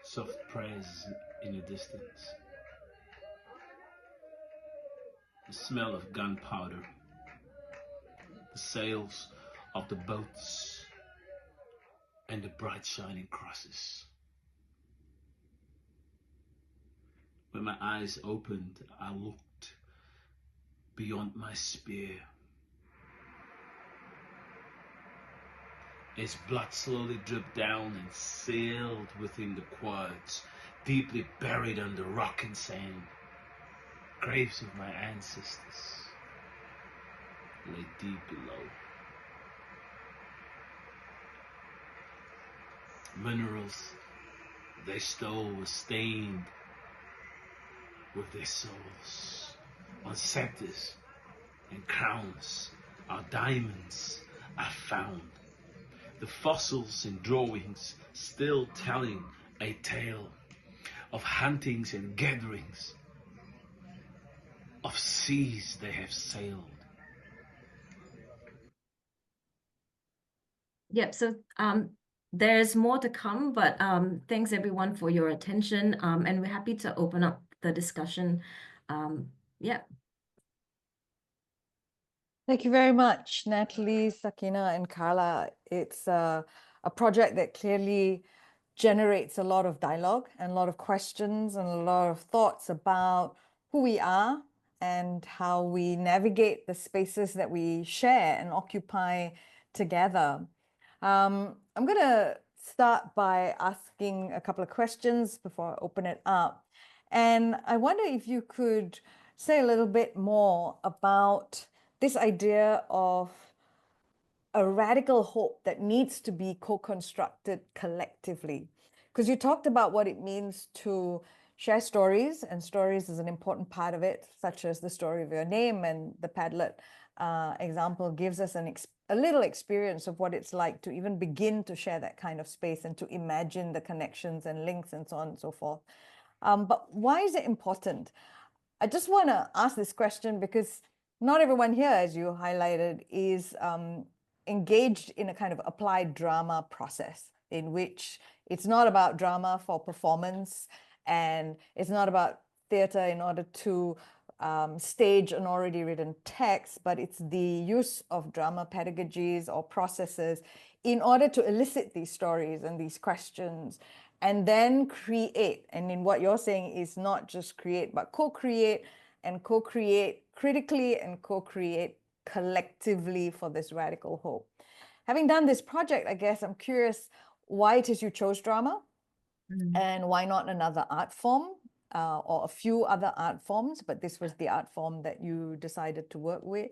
Soft prayers in the distance. The smell of gunpowder. The sails of the boats. And the bright shining crosses. When my eyes opened, I looked beyond my spear. Its blood slowly dripped down and sailed within the quads, deeply buried under rock and sand. Graves of my ancestors lay deep below. Minerals they stole were stained with their souls. On scepters and crowns, our diamonds are found. The fossils and drawings still telling a tale of huntings and gatherings, of seas they have sailed. Yep, so there's more to come, but thanks everyone for your attention, and we're happy to open up the discussion. Yeah. Thank you very much, Natalie, Sakina, and Carla. It's a project that clearly generates a lot of dialogue and a lot of questions and a lot of thoughts about who we are and how we navigate the spaces that we share and occupy together. I'm going to start by asking a couple of questions before I open it up. And I wonder if you could say a little bit more about this idea of a radical hope that needs to be co-constructed collectively. Because you talked about what it means to share stories, and stories is an important part of it, such as the story of your name, and the Padlet example gives us a little experience of what it's like to even begin to share that kind of space and to imagine the connections and links and so on and so forth. But why is it important? I just want to ask this question because not everyone here, as you highlighted, is engaged in a kind of applied drama process in which it's not about drama for performance, and it's not about theater in order to stage an already written text, but it's the use of drama pedagogies or processes in order to elicit these stories and these questions, and then create. And in what you're saying is not just create, but co-create, and co-create critically and co-create collectively for this radical hope. Having done this project, I guess I'm curious why it is you chose drama, and why not another art form or a few other art forms, but this was the art form that you decided to work with,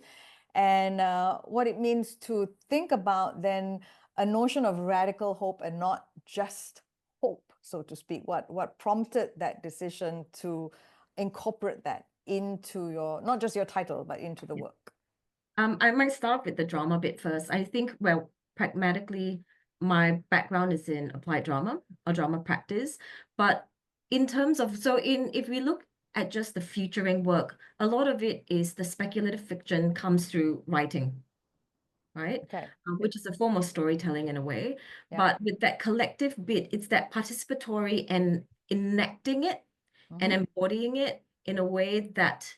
and what it means to think about then a notion of radical hope and not just hope, so to speak. What prompted that decision to incorporate that into your, not just your title, but into the work? I might start with the drama bit first. I think, well, pragmatically, my background is in applied drama or drama practice. But in terms of, if we look at just the featuring work, a lot of it is the speculative fiction comes through writing, right? Okay. Which is a form of storytelling in a way. Yeah. But with that collective bit, it's that participatory and enacting it and embodying it in a way that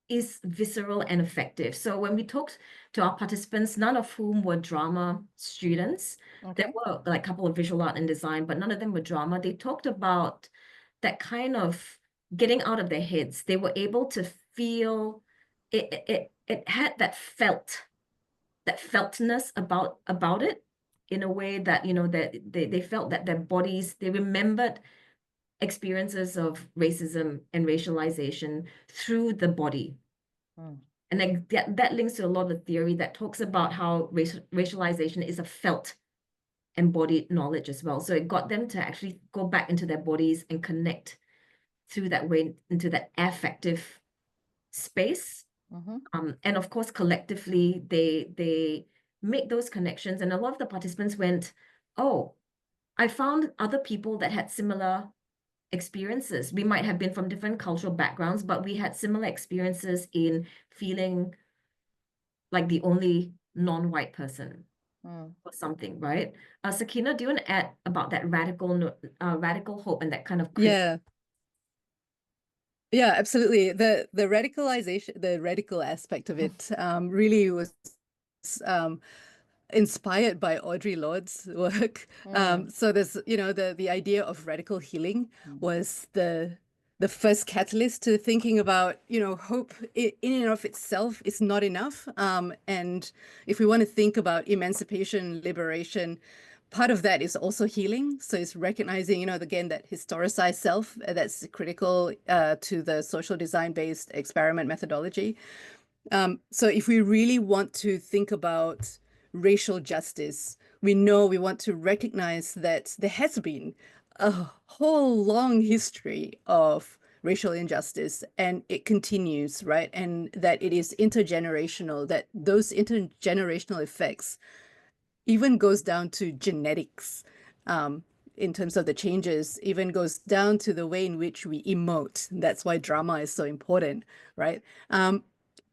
is visceral and effective. So when we talked to our participants, none of whom were drama students, Okay. there were like a couple of visual art and design, but none of them were drama. They talked about that kind of getting out of their heads. They were able to feel it had that feltness about it in a way that, you know, that they felt that their bodies, they remembered experiences of racism and racialization through the body. And then that links to a lot of theory that talks about how racialization is a felt embodied knowledge as well. So it got them to actually go back into their bodies and connect through that way into that affective space. And of course, collectively, they make those connections. And a lot of the participants went, oh, I found other people that had similar experiences. We might have been from different cultural backgrounds, but we had similar experiences in feeling like the only non-white person or something, right? Sakina, do you want to add about that radical hope and that kind of Yeah, absolutely. The radicalization, the radical aspect of it really was inspired by Audre Lorde's work. So there's, you know, the idea of radical healing was the first catalyst to thinking about, you know, hope in and of itself is not enough. And if we want to think about emancipation, liberation, part of that is also healing. So it's recognizing, you know, again, that historicized self that's critical to the social design-based experiment methodology. So if we really want to think about racial justice, we know we want to recognize that there has been a whole long history of racial injustice, and it continues, right? And that it is intergenerational, that those intergenerational effects even goes down to genetics, in terms of the changes, even goes down to the way in which we emote. That's why drama is so important, right?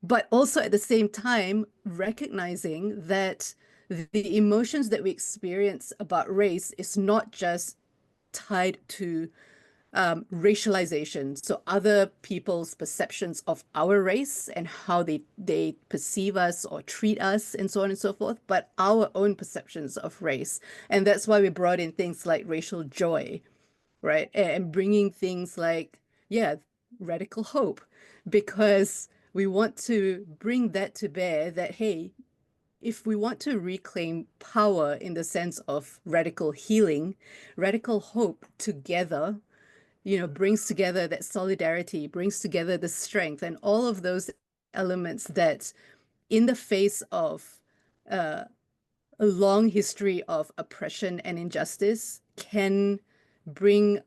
But also at the same time, recognizing that the emotions that we experience about race is not just tied to racialization, so other people's perceptions of our race and how they perceive us or treat us and so on and so forth, but our own perceptions of race. And that's why we brought in things like racial joy, right? And bringing things like, yeah, radical hope, because we want to bring that to bear that, hey, if we want to reclaim power in the sense of radical healing, radical hope together, brings together that solidarity, brings together the strength and all of those elements that in the face of a long history of oppression and injustice can bring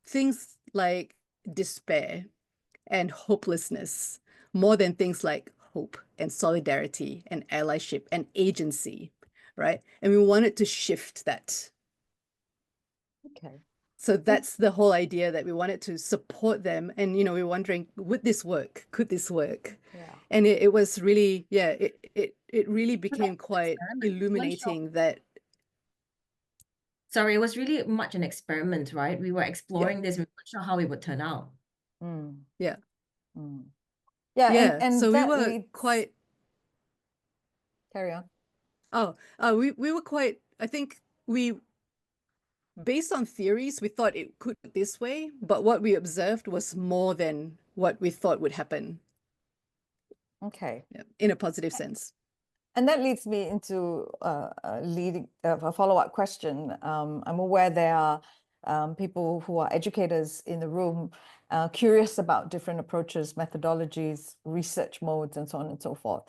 things like despair and hopelessness more than things like hope and solidarity and allyship and agency, right? And we wanted to shift that. Okay. So that's the whole idea, that we wanted to support them. And, we were wondering, would this work? Could this work? Yeah. And it was really, it really became quite experiment. It was illuminating that. Sorry, it was really much an experiment, right? We were exploring this. We weren't sure how it would turn out. Mm. Yeah. Mm. Yeah, Yeah. and So we that were leads... quite, Carry on. we were quite, I think based on theories, we thought it could be this way, but what we observed was more than what we thought would happen. Okay. Yeah, in a positive sense. And that leads me into a follow-up question. I'm aware there are people who are educators in the room, curious about different approaches, methodologies, research modes, and so on and so forth.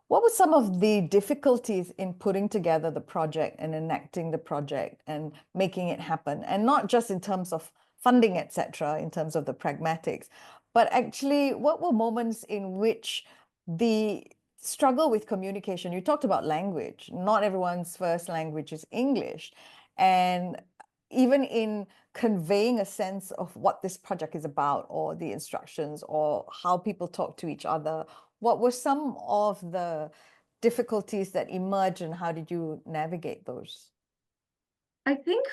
What were some of the difficulties in putting together the project and enacting the project and making it happen? And not just in terms of funding, etc., in terms of the pragmatics, but actually, what were moments in which the struggle with communication? You talked about language. Not everyone's first language is English. And even in conveying a sense of what this project is about, or the instructions, or how people talk to each other, what were some of the difficulties that emerged, and how did you navigate those? I think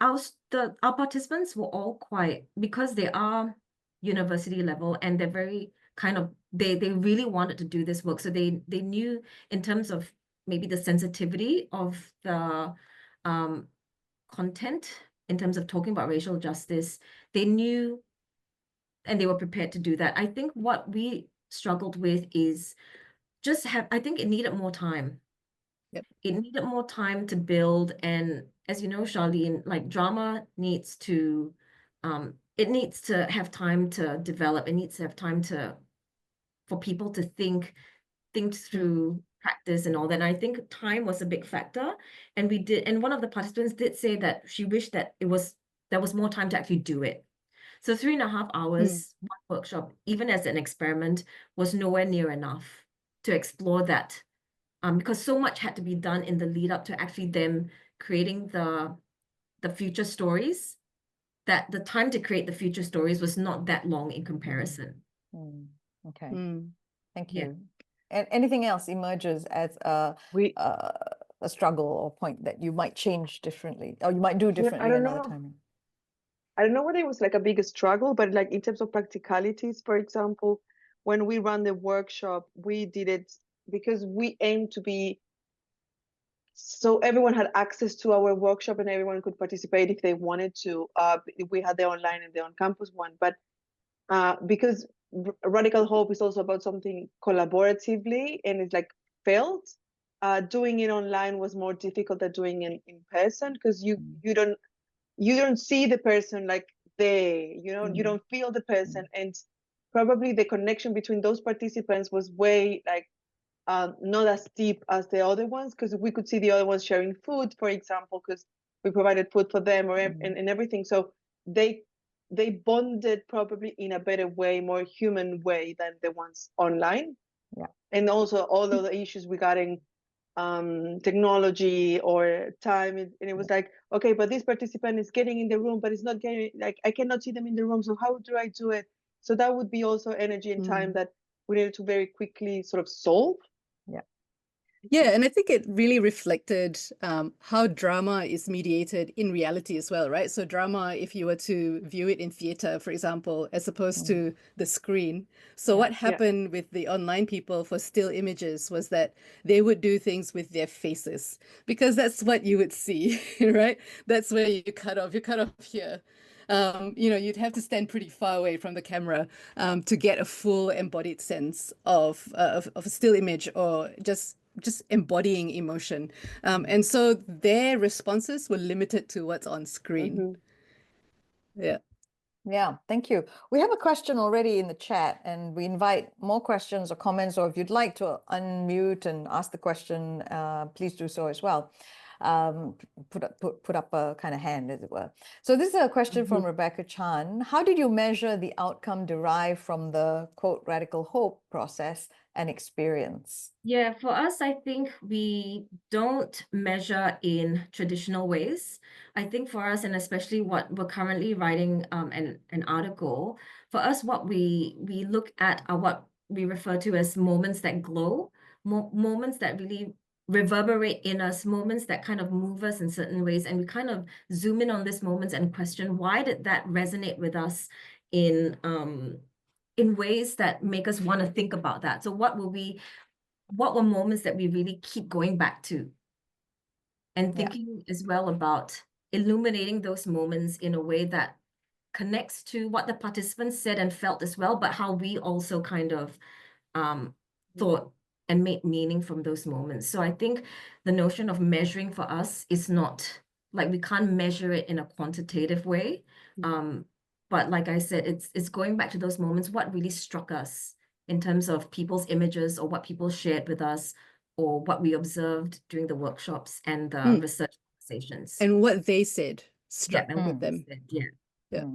our participants were all quite, because they are university level and they're very kind of, they really wanted to do this work. So they knew in terms of maybe the sensitivity of the content in terms of talking about racial justice. They knew and they were prepared to do that. I think what we struggled with is I think it needed more time. Yep. It needed more time to build. And as you know, Charlene, like drama needs to, it needs to have time to develop. It needs to have time for people to think through practice and all that. And I think time was a big factor. And one of the participants did say that she wished that there was more time to actually do it. So 3.5 hours, one workshop, even as an experiment, was nowhere near enough to explore that. Because so much had to be done in the lead up to actually them creating the future stories, that the time to create the future stories was not that long in comparison. Okay. Thank Yeah. you. And anything else emerges as a struggle or point that you might change differently, or you might do differently another time? I don't know whether it was like a big struggle, but like in terms of practicalities, for example, when we ran the workshop, we did it because we aim to be, so everyone had access to our workshop and everyone could participate if they wanted to. We had the online and the on-campus one, but because Radical Hope is also about something collaboratively and it's like felt, doing it online was more difficult than doing it in person, because you don't see the person like you don't feel the person, and probably the connection between those participants was way like not as deep as the other ones, because we could see the other ones sharing food, for example, because we provided food for them and everything. So they bonded probably in a better way, more human way than the ones online. Yeah. And also all of the issues regarding technology or time, and it was like, okay, but this participant is getting in the room, but it's not getting, like, I cannot see them in the room, so how do I do it? So that would be also energy and time that we needed to very quickly sort of solve. Yeah, and I think it really reflected how drama is mediated in reality as well, right? So drama, if you were to view it in theater, for example, as opposed to the screen. So what happened with the online people for still images was that they would do things with their faces, because that's what you would see, right? That's where you cut off here. You'd have to stand pretty far away from the camera to get a full embodied sense of a still image, or just just embodying emotion. And so their responses were limited to what's on screen. Mhm. Yeah. Yeah, thank you. We have a question already in the chat, and we invite more questions or comments, or if you'd like to unmute and ask the question, please do so as well. Put up a kind of hand, as it were. So this is a question from Rebecca Chan. How did you measure the outcome derived from the, quote, radical hope process and experience? Yeah, for us, I think we don't measure in traditional ways. I think for us, and especially what we're currently writing an article, for us, what we look at are what we refer to as moments that glow, moments that really reverberate in us, moments that kind of move us in certain ways. And we kind of zoom in on these moments and question, why did that resonate with us in ways that make us want to think about that? So what were moments that we really keep going back to, and thinking as well about illuminating those moments in a way that connects to what the participants said and felt as well, but how we also kind of thought and made meaning from those moments. So I think the notion of measuring for us is not like, we can't measure it in a quantitative way. But like I said, it's going back to those moments, what really struck us in terms of people's images or what people shared with us or what we observed during the workshops and the research conversations. And what they said struck and what them. they said, yeah.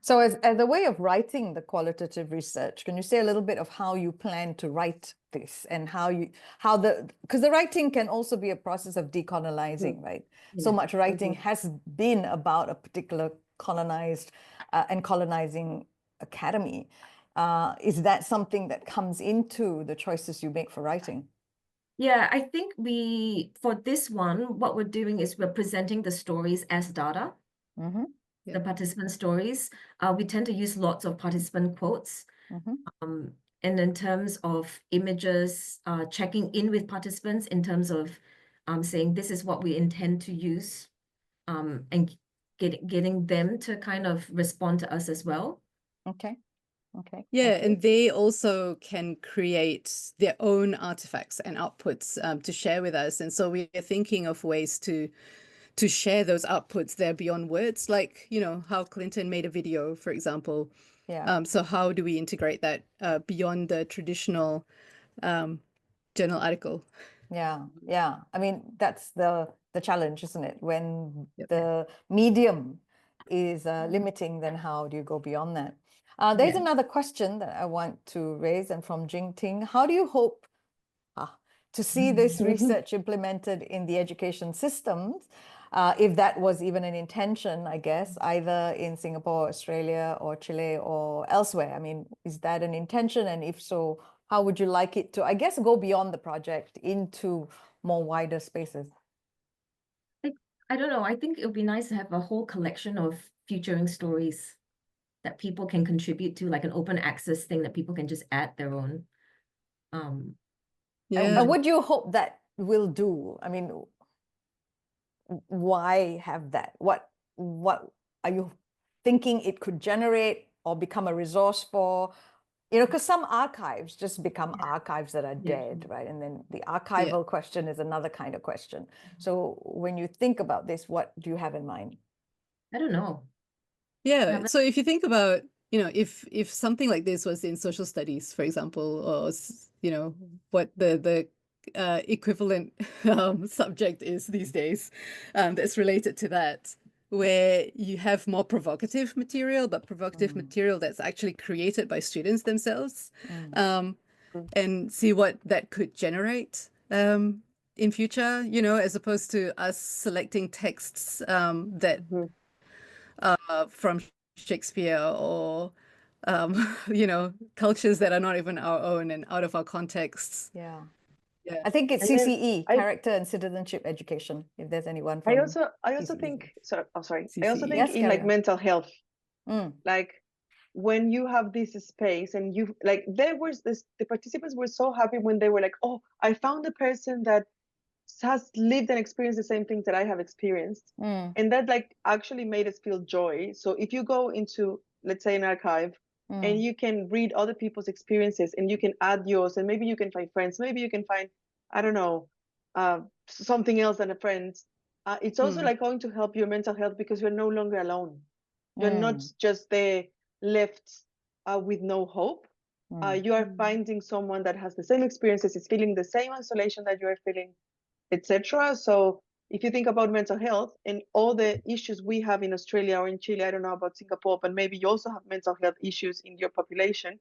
So as a way of writing the qualitative research, can you say a little bit of how you plan to write this, and because the writing can also be a process of decolonizing, right? So much writing has been about a particular colonized and colonizing academy. Is that something that comes into the choices you make for writing? Yeah, I think for this one, what we're doing is we're presenting the stories as data. The participant stories. We tend to use lots of participant quotes. And in terms of images, checking in with participants in terms of saying this is what we intend to use, and getting them to kind of respond to us as well. Okay. Yeah, and they also can create their own artifacts and outputs to share with us. And so we are thinking of ways to share those outputs there beyond words, like, how Clinton made a video, for example. Yeah. So how do we integrate that beyond the traditional journal article? Yeah. I mean, that's the challenge, isn't it? When the medium is limiting, then how do you go beyond that? There's another question that I want to raise, and from Jing Ting. How do you hope to see this research implemented in the education systems, if that was even an intention, I guess, either in Singapore, Australia, or Chile, or elsewhere? I mean, is that an intention? And if so, how would you like it to, I guess, go beyond the project into more wider spaces? I don't know. I think it would be nice to have a whole collection of featuring stories that people can contribute to, like an open access thing that people can just add their own. And what do you hope that will do? I mean, why have that? What are you thinking it could generate or become a resource for? Because some archives just become archives that are dead, right? And then the archival question is another kind of question. So when you think about this, what do you have in mind? I don't know. Yeah, so if you think about, if something like this was in social studies, for example, or, what the equivalent subject is these days that's related to that, where you have more provocative material, but provocative material that's actually created by students themselves, and see what that could generate in future, as opposed to us selecting texts that from Shakespeare or cultures that are not even our own and out of our contexts. Yeah. I think it's CCE, character and citizenship education, if there's anyone from I also CCE. think, sorry. CCE. I also think Yes, in like Carrie. mental health, like when you have this space and you like, the participants were so happy when they were like, oh, I found a person that has lived and experienced the same things that I have experienced. And that like actually made us feel joy. So if you go into, let's say, an archive and you can read other people's experiences and you can add yours, and maybe you can find friends, maybe you can find I don't know, something else than a friend, it's also like going to help your mental health because you're no longer alone. You're not just there left with no hope. You are finding someone that has the same experiences, is feeling the same isolation that you are feeling, etc. So if you think about mental health and all the issues we have in Australia or in Chile, I don't know about Singapore, but maybe you also have mental health issues in your population,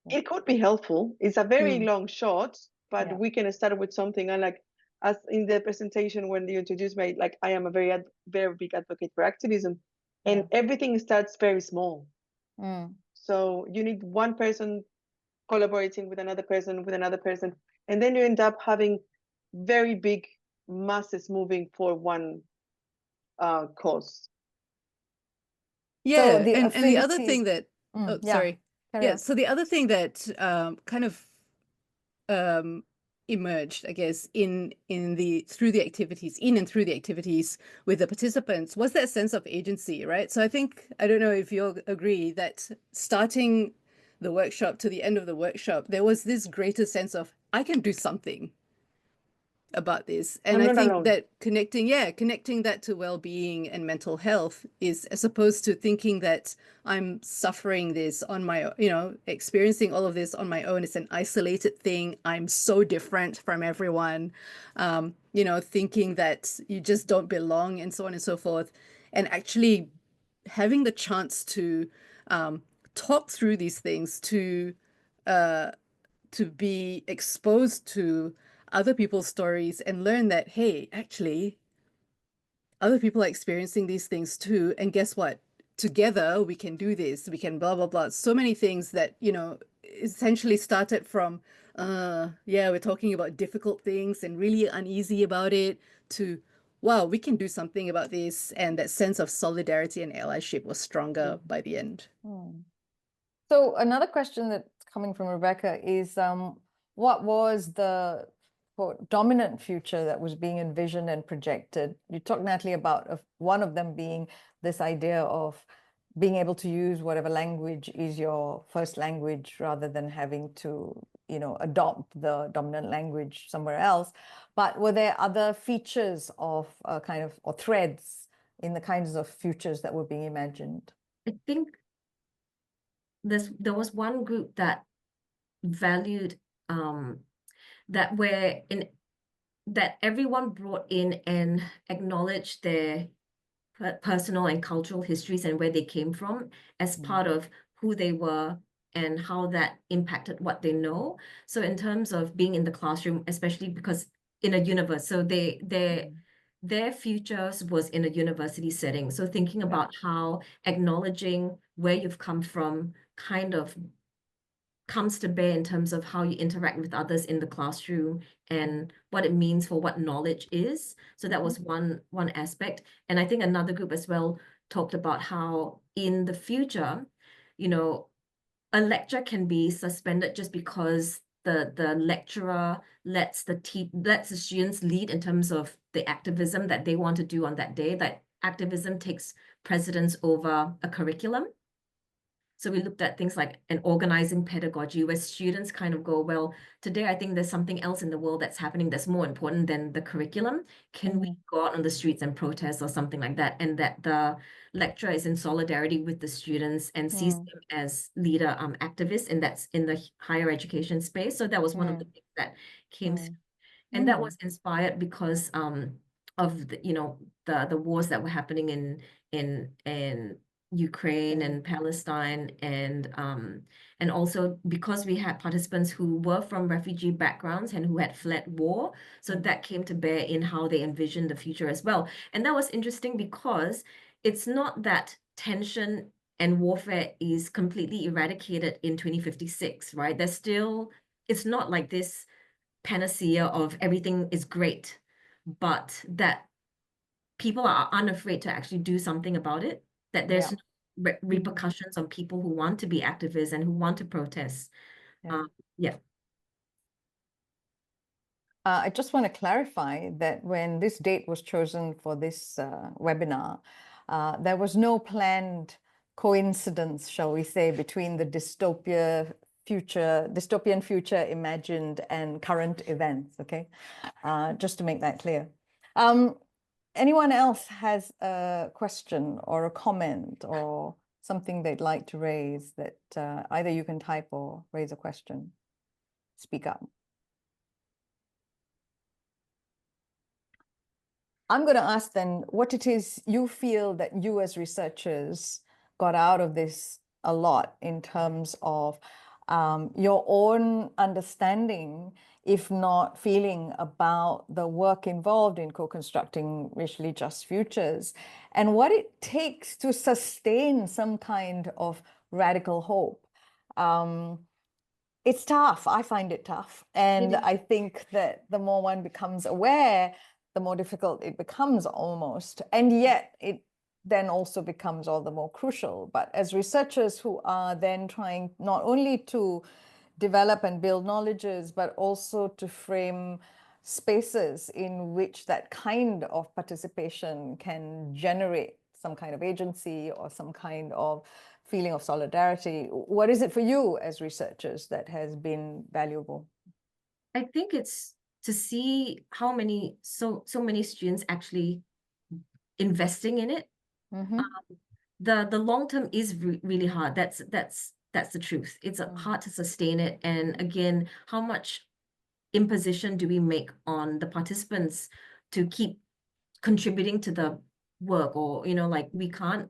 it could be helpful. It's a very long shot, but we can start with something. And like, as in the presentation when you introduced me, like I am a very big advocate for activism, and everything starts very small. So you need one person collaborating with another person, and then you end up having very big masses moving for one cause. Yeah, So the and the other affinities- thing that, sorry. carry Yeah, on. so the other thing that kind of emerged, I guess, in and through the activities with the participants was that sense of agency, right? So I think, I don't know if you'll agree that starting the workshop to the end of the workshop, there was this greater sense of, I can do something about this. And I think that connecting that to well-being and mental health is, as opposed to thinking that I'm suffering this on my own, experiencing all of this on my own, it's an isolated thing, I'm so different from everyone, thinking that you just don't belong and so on and so forth. And actually having the chance to talk through these things, to be exposed to other people's stories and learn that, hey, actually, other people are experiencing these things too. And guess what? Together, we can do this. We can blah, blah, blah. So many things that, essentially started from, we're talking about difficult things and really uneasy about it, to, wow, we can do something about this. And that sense of solidarity and allyship was stronger by the end. So another question that's coming from Rebecca is, what was the dominant future that was being envisioned and projected? You talked, Natalie, about one of them being this idea of being able to use whatever language is your first language rather than having to, adopt the dominant language somewhere else. But were there other features of or threads in the kinds of futures that were being imagined? I think there was one group that valued that everyone brought in and acknowledged their personal and cultural histories and where they came from as part of who they were and how that impacted what they know. So in terms of being in the classroom, especially because in a university, so their futures was in a university setting. So thinking about how acknowledging where you've come from kind of comes to bear in terms of how you interact with others in the classroom and what it means for what knowledge is. So that was one aspect. And I think another group as well talked about how in the future, a lecture can be suspended just because the lecturer lets the students lead in terms of the activism that they want to do on that day, that activism takes precedence over a curriculum. So we looked at things like an organizing pedagogy where students kind of go, well, today I think there's something else in the world that's happening that's more important than the curriculum. Can we go out on the streets and protest or something like that? And that the lecturer is in solidarity with the students and sees them as leader activists, and that's in the higher education space. So that was one of the things that came through. And that was inspired because of the wars that were happening in Ukraine and Palestine, and also because we had participants who were from refugee backgrounds and who had fled war. So that came to bear in how they envisioned the future as well. And that was interesting because it's not that tension and warfare is completely eradicated in 2056, right? There's still, it's not like this panacea of everything is great, but that people are unafraid to actually do something about it, that there's no repercussions on people who want to be activists and who want to protest. I just want to clarify that when this date was chosen for this webinar, there was no planned coincidence, shall we say, between the dystopia dystopian future imagined and current events, okay? Just to make that clear. Anyone else has a question or a comment or something they'd like to raise that either you can type or raise a question? Speak up. I'm going to ask then what it is you feel that you as researchers got out of this a lot in terms of your own understanding, if not feeling, about the work involved in co-constructing racially just futures, and what it takes to sustain some kind of radical hope. It's tough. I find it tough. And I think that the more one becomes aware, the more difficult it becomes almost. And yet it then also becomes all the more crucial. But as researchers who are then trying not only to develop and build knowledges, but also to frame spaces in which that kind of participation can generate some kind of agency or some kind of feeling of solidarity. What is it for you as researchers that has been valuable? I think it's to see how many, so many students actually investing in it. The long term is really hard. That's the truth. It's hard to sustain it. And again, how much imposition do we make on the participants to keep contributing to the work? Or, you know, like, we can't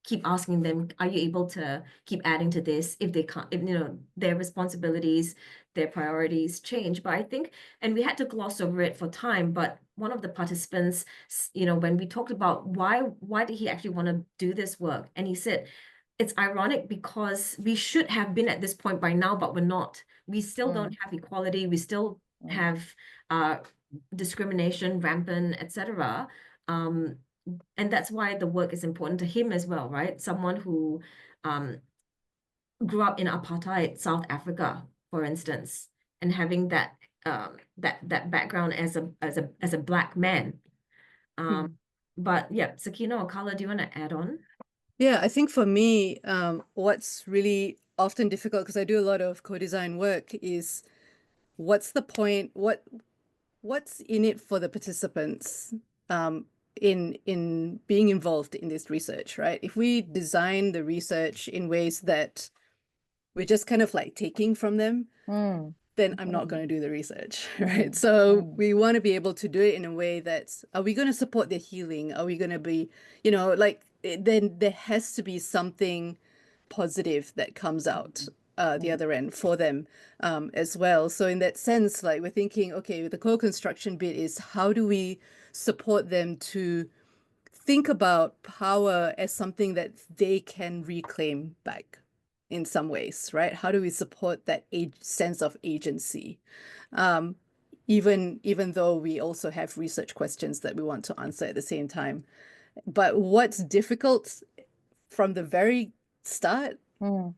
keep asking them, are you able to keep adding to this, if they can't, if, you know, their responsibilities, their priorities change. But I think, and we had to gloss over it for time, but one of the participants, you know, when we talked about why did he actually want to do this work, and he said, it's ironic because we should have been at this point by now, but we're not. We still don't have equality. We still have discrimination rampant, etc. And that's why the work is important to him as well, right? Someone who grew up in apartheid South Africa, for instance, and having that that background as a Black man. But yeah, Sakina or Carla, do you want to add on? Yeah, I think for me, what's really often difficult, because I do a lot of co-design work, is what's the point? What's in it for the participants in being involved in this research, right? If we design the research in ways that we're just kind of like taking from them, then I'm not going to do the research, right? So we want to be able to do it in a way that's, are we going to support their healing? Are we going to be, you know, like, then there has to be something positive that comes out the other end for them as well. So in that sense, like, we're thinking, okay, the co-construction bit is, how do we support them to think about power as something that they can reclaim back in some ways, right? How do we support that sense of agency? Even though we also have research questions that we want to answer at the same time. But what's difficult from the very start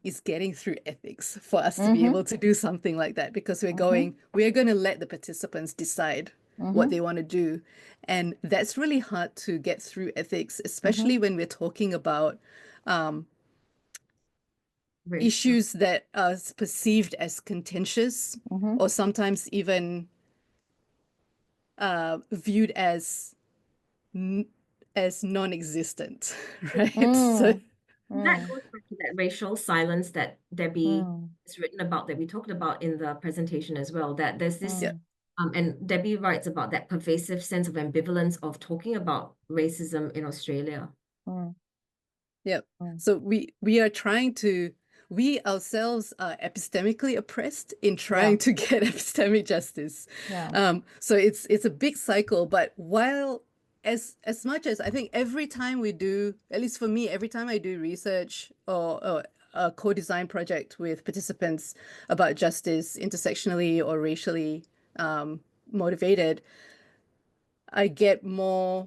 is getting through ethics for us to be able to do something like that, because we're going to let the participants decide what they want to do. And that's really hard to get through ethics, especially when we're talking about issues that are perceived as contentious or sometimes even viewed as non-existent, right? So that goes back to that racial silence that Debbie has written about, that we talked about in the presentation as well, that there's this, and Debbie writes about that pervasive sense of ambivalence of talking about racism in Australia. Yeah. So we are trying to, we ourselves are epistemically oppressed in trying to get epistemic justice. So it's a big cycle, but while as much as I think every time we do, at least for me, every time I do research or a co-design project with participants about justice, intersectionally or racially motivated, I get more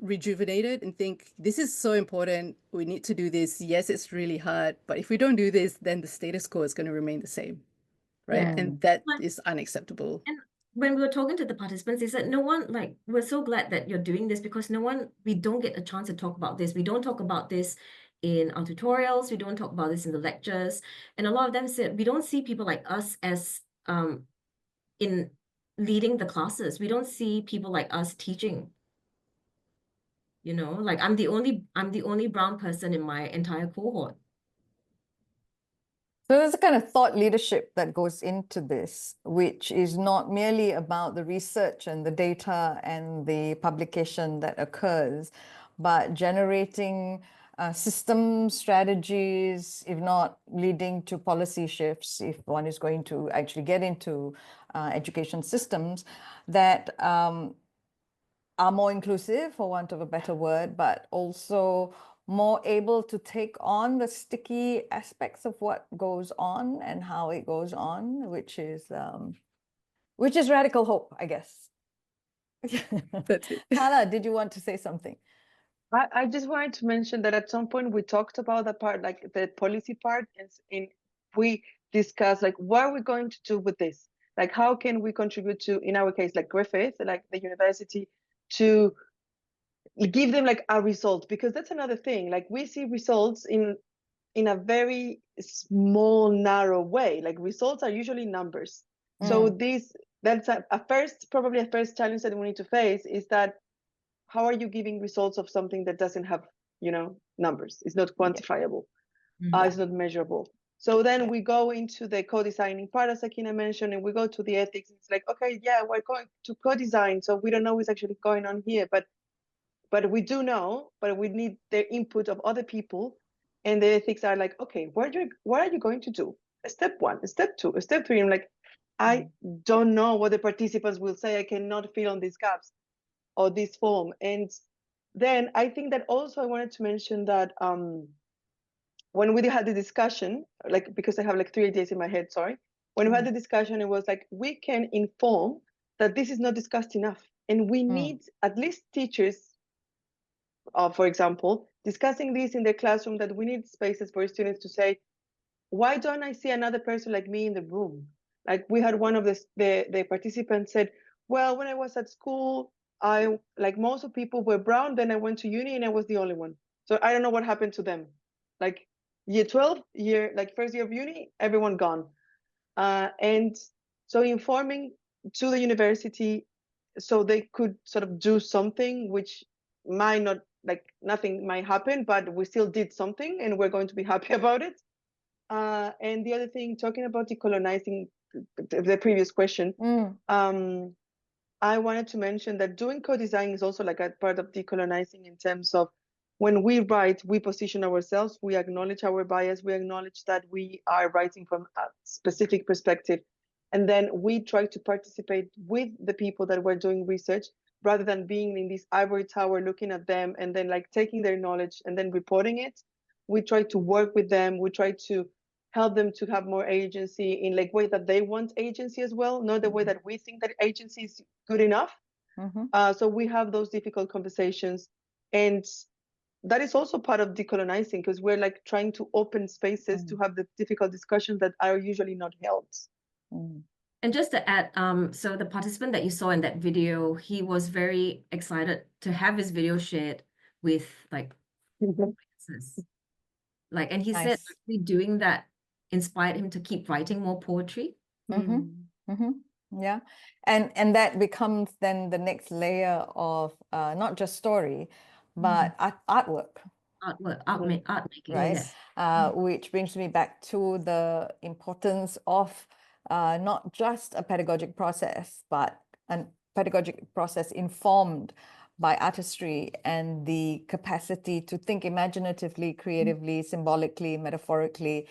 rejuvenated and think, this is so important, we need to do this. Yes, it's really hard, but if we don't do this, then the status quo is going to remain the same, right? And that is unacceptable. And when we were talking to the participants, they said, no one, like, we're so glad that you're doing this, because we don't get a chance to talk about this. We don't talk about this in our tutorials. We don't talk about this in the lectures. And a lot of them said, we don't see people like us as in leading the classes. We don't see people like us teaching. You know, like I'm the only brown person in my entire cohort. So there's a kind of thought leadership that goes into this, which is not merely about the research and the data and the publication that occurs, but generating system strategies, if not leading to policy shifts, if one is going to actually get into education systems that are more inclusive, for want of a better word, but also more able to take on the sticky aspects of what goes on and how it goes on, which is radical hope, I guess. That's it. Tala, did you want to say something? I just wanted to mention that at some point we talked about that part, like the policy part, and we discussed like what are we going to do with this? Like how can we contribute to, in our case, like Griffith, like the university, to give them like a result, because that's another thing. Like we see results in a very small, narrow way. Like results are usually numbers. So that's probably a first challenge that we need to face, is that how are you giving results of something that doesn't have, numbers? It's not quantifiable. It's not measurable. So then we go into the co-designing part, as Akina mentioned, and we go to the ethics. It's like, okay, yeah, we're going to co-design, so we don't know what's actually going on here, but we do know, but we need the input of other people. And the ethics are like, okay, what are you going to do? Step 1, step 2, step 3. I'm like, I don't know what the participants will say. I cannot fill on these gaps or this form. And then I think that also I wanted to mention that when we had the discussion, like, because I have like 3 ideas in my head, sorry. When we had the discussion, it was like, we can inform that this is not discussed enough. And we need at least teachers, for example, discussing this in the classroom, that we need spaces for students to say, why don't I see another person like me in the room? Like we had one of the participants said, well, when I was at school, I like most of people were brown, then I went to uni and I was the only one. So I don't know what happened to them. Like year 12, first year of uni, everyone gone. And so informing to the university so they could sort of do something, which might not, like nothing might happen, but we still did something and we're going to be happy about it. And the other thing, talking about decolonizing the previous question, I wanted to mention that doing co-design is also like a part of decolonizing, in terms of when we write, we position ourselves, we acknowledge our bias, we acknowledge that we are writing from a specific perspective. And then we try to participate with the people that we're doing research, rather than being in this ivory tower looking at them and then like taking their knowledge and then reporting it. We try to work with them. We try to help them to have more agency in like way that they want agency as well, not the way that we think that agency is good enough. So we have those difficult conversations, and that is also part of decolonizing, because we're like trying to open spaces to have the difficult discussions that are usually not held. And just to add, so the participant that you saw in that video, he was very excited to have his video shared with like audiences. Like, and he said Nice. actually doing that inspired him to keep writing more poetry. Yeah, and that becomes then the next layer of not just story, but artwork, Art making, right? yeah. Which brings me back to the importance of not just a pedagogic process, but a pedagogic process informed by artistry and the capacity to think imaginatively, creatively, symbolically, metaphorically,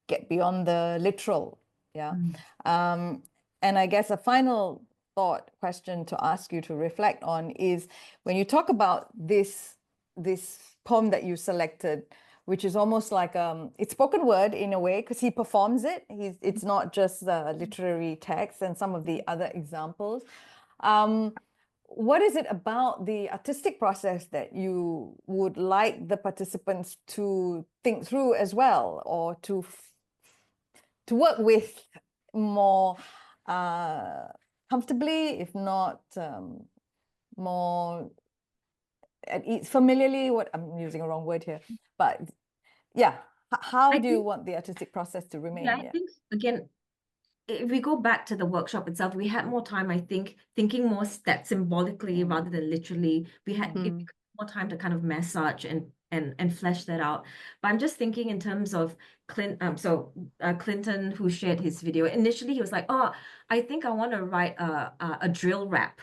get beyond the literal. Yeah. And I guess a final thought question to ask you to reflect on is, when you talk about this poem that you selected, which is almost like it's spoken word in a way, because he performs it. It's not just the literary text and some of the other examples. What is it about the artistic process that you would like the participants to think through as well, or to work with more comfortably, if not more at ease, familiarly? What I'm using a wrong word here, but yeah, how I do you think- want the artistic process to remain? Yeah, I think again, if we go back to the workshop itself, we had more time, I think, thinking more symbolically rather than literally. We had more time to kind of massage and flesh that out. But I'm just thinking in terms of Clinton, who shared his video. Initially, he was like, "Oh, I think I want to write a drill rap."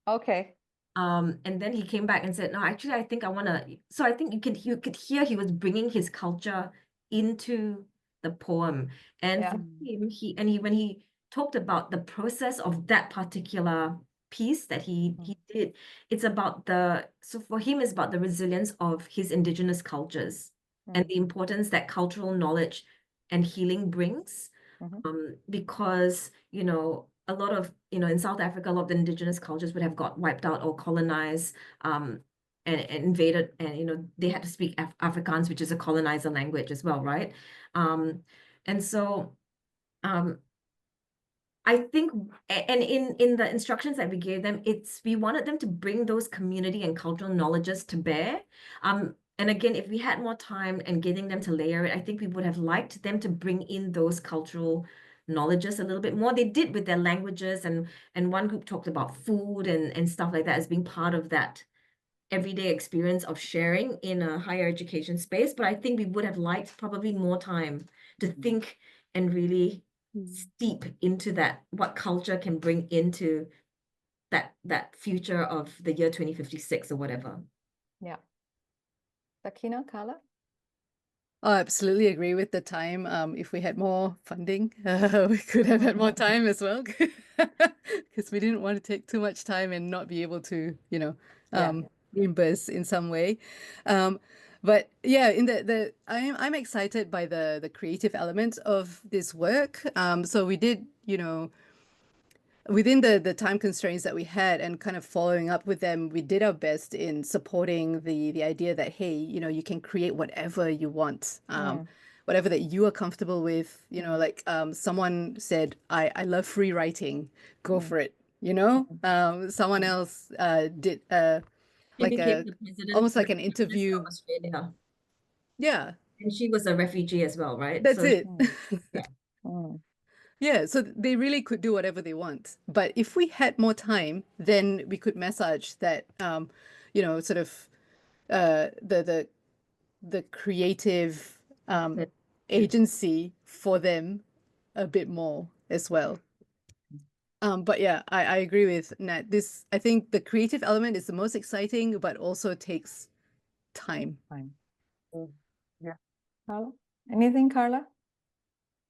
Okay. And then he came back and said, "No, actually, I think I want to." So I think you could hear he was bringing his culture into the poem, and Yeah. for him, when he talked about the process of that particular piece that he did, it's about so for him, it's about the resilience of his indigenous cultures and the importance that cultural knowledge and healing brings, because a lot of in South Africa, a lot of the indigenous cultures would have got wiped out or colonized, and invaded, and they had to speak Afrikaans, which is a colonizer language as well, right? And so I think, and in the instructions that we gave them, we wanted them to bring those community and cultural knowledges to bear. And again, if we had more time and getting them to layer it, I think we would have liked them to bring in those cultural knowledges a little bit more. They did with their languages, and one group talked about food and stuff like that as being part of that everyday experience of sharing in a higher education space. But I think we would have liked probably more time to think and really steep into that, what culture can bring into that future of the year 2056 or whatever. Yeah. Sakina, Carla? I absolutely agree with the time. If we had more funding, we could have had more time as well, because we didn't want to take too much time and not be able to, reimburse in some way. But yeah, I'm excited by the creative element of this work. So we did, within the time constraints that we had and kind of following up with them, we did our best in supporting the idea that, hey, you can create whatever you want, whatever that you are comfortable with. Like someone said, I love free writing, go for it. Someone else did like almost like an interview. Australia. Yeah. And she was a refugee as well, right? That's it. Yeah. Yeah, so they really could do whatever they want. But if we had more time, then we could massage that, sort of the creative agency for them a bit more as well. But yeah, I agree with Nat. I think the creative element is the most exciting, but also takes time. Yeah. Carla? Anything, Carla?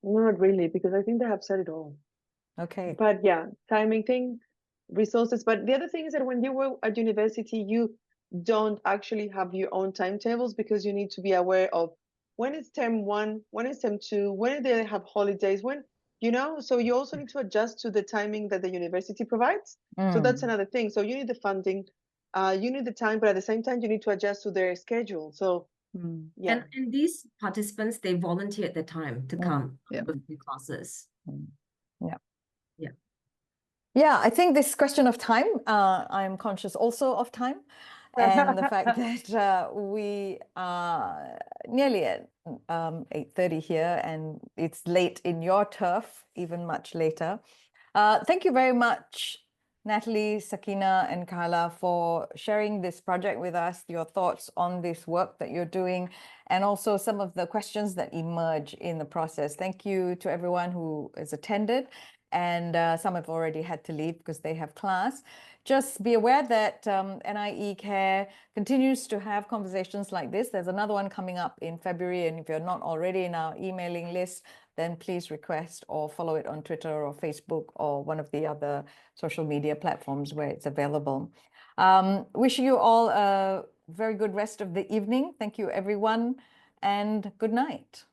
Not really, because I think they have said it all. Okay. But yeah, timing thing, resources. But the other thing is that when you were at university, you don't actually have your own timetables, because you need to be aware of when is term 1, when is term 2, when do they have holidays, so you also need to adjust to the timing that the university provides. So that's another thing. So you need the funding, you need the time, but at the same time, you need to adjust to their schedule. So yeah. And these participants, they volunteered their time to come with the classes. Yeah, I think this question of time, I'm conscious also of time, and the fact that we are nearly at 8:30 here, and it's late in your turf, even much later. Thank you very much, Natalie, Sakina, and Carla, for sharing this project with us, your thoughts on this work that you're doing, and also some of the questions that emerge in the process. Thank you to everyone who has attended. And some have already had to leave because they have class. Just be aware that NIE Care continues to have conversations like this. There's another one coming up in February, and if you're not already in our emailing list, then please request or follow it on Twitter or Facebook or one of the other social media platforms where it's available. Wishing you all a very good rest of the evening. Thank you, everyone, and good night.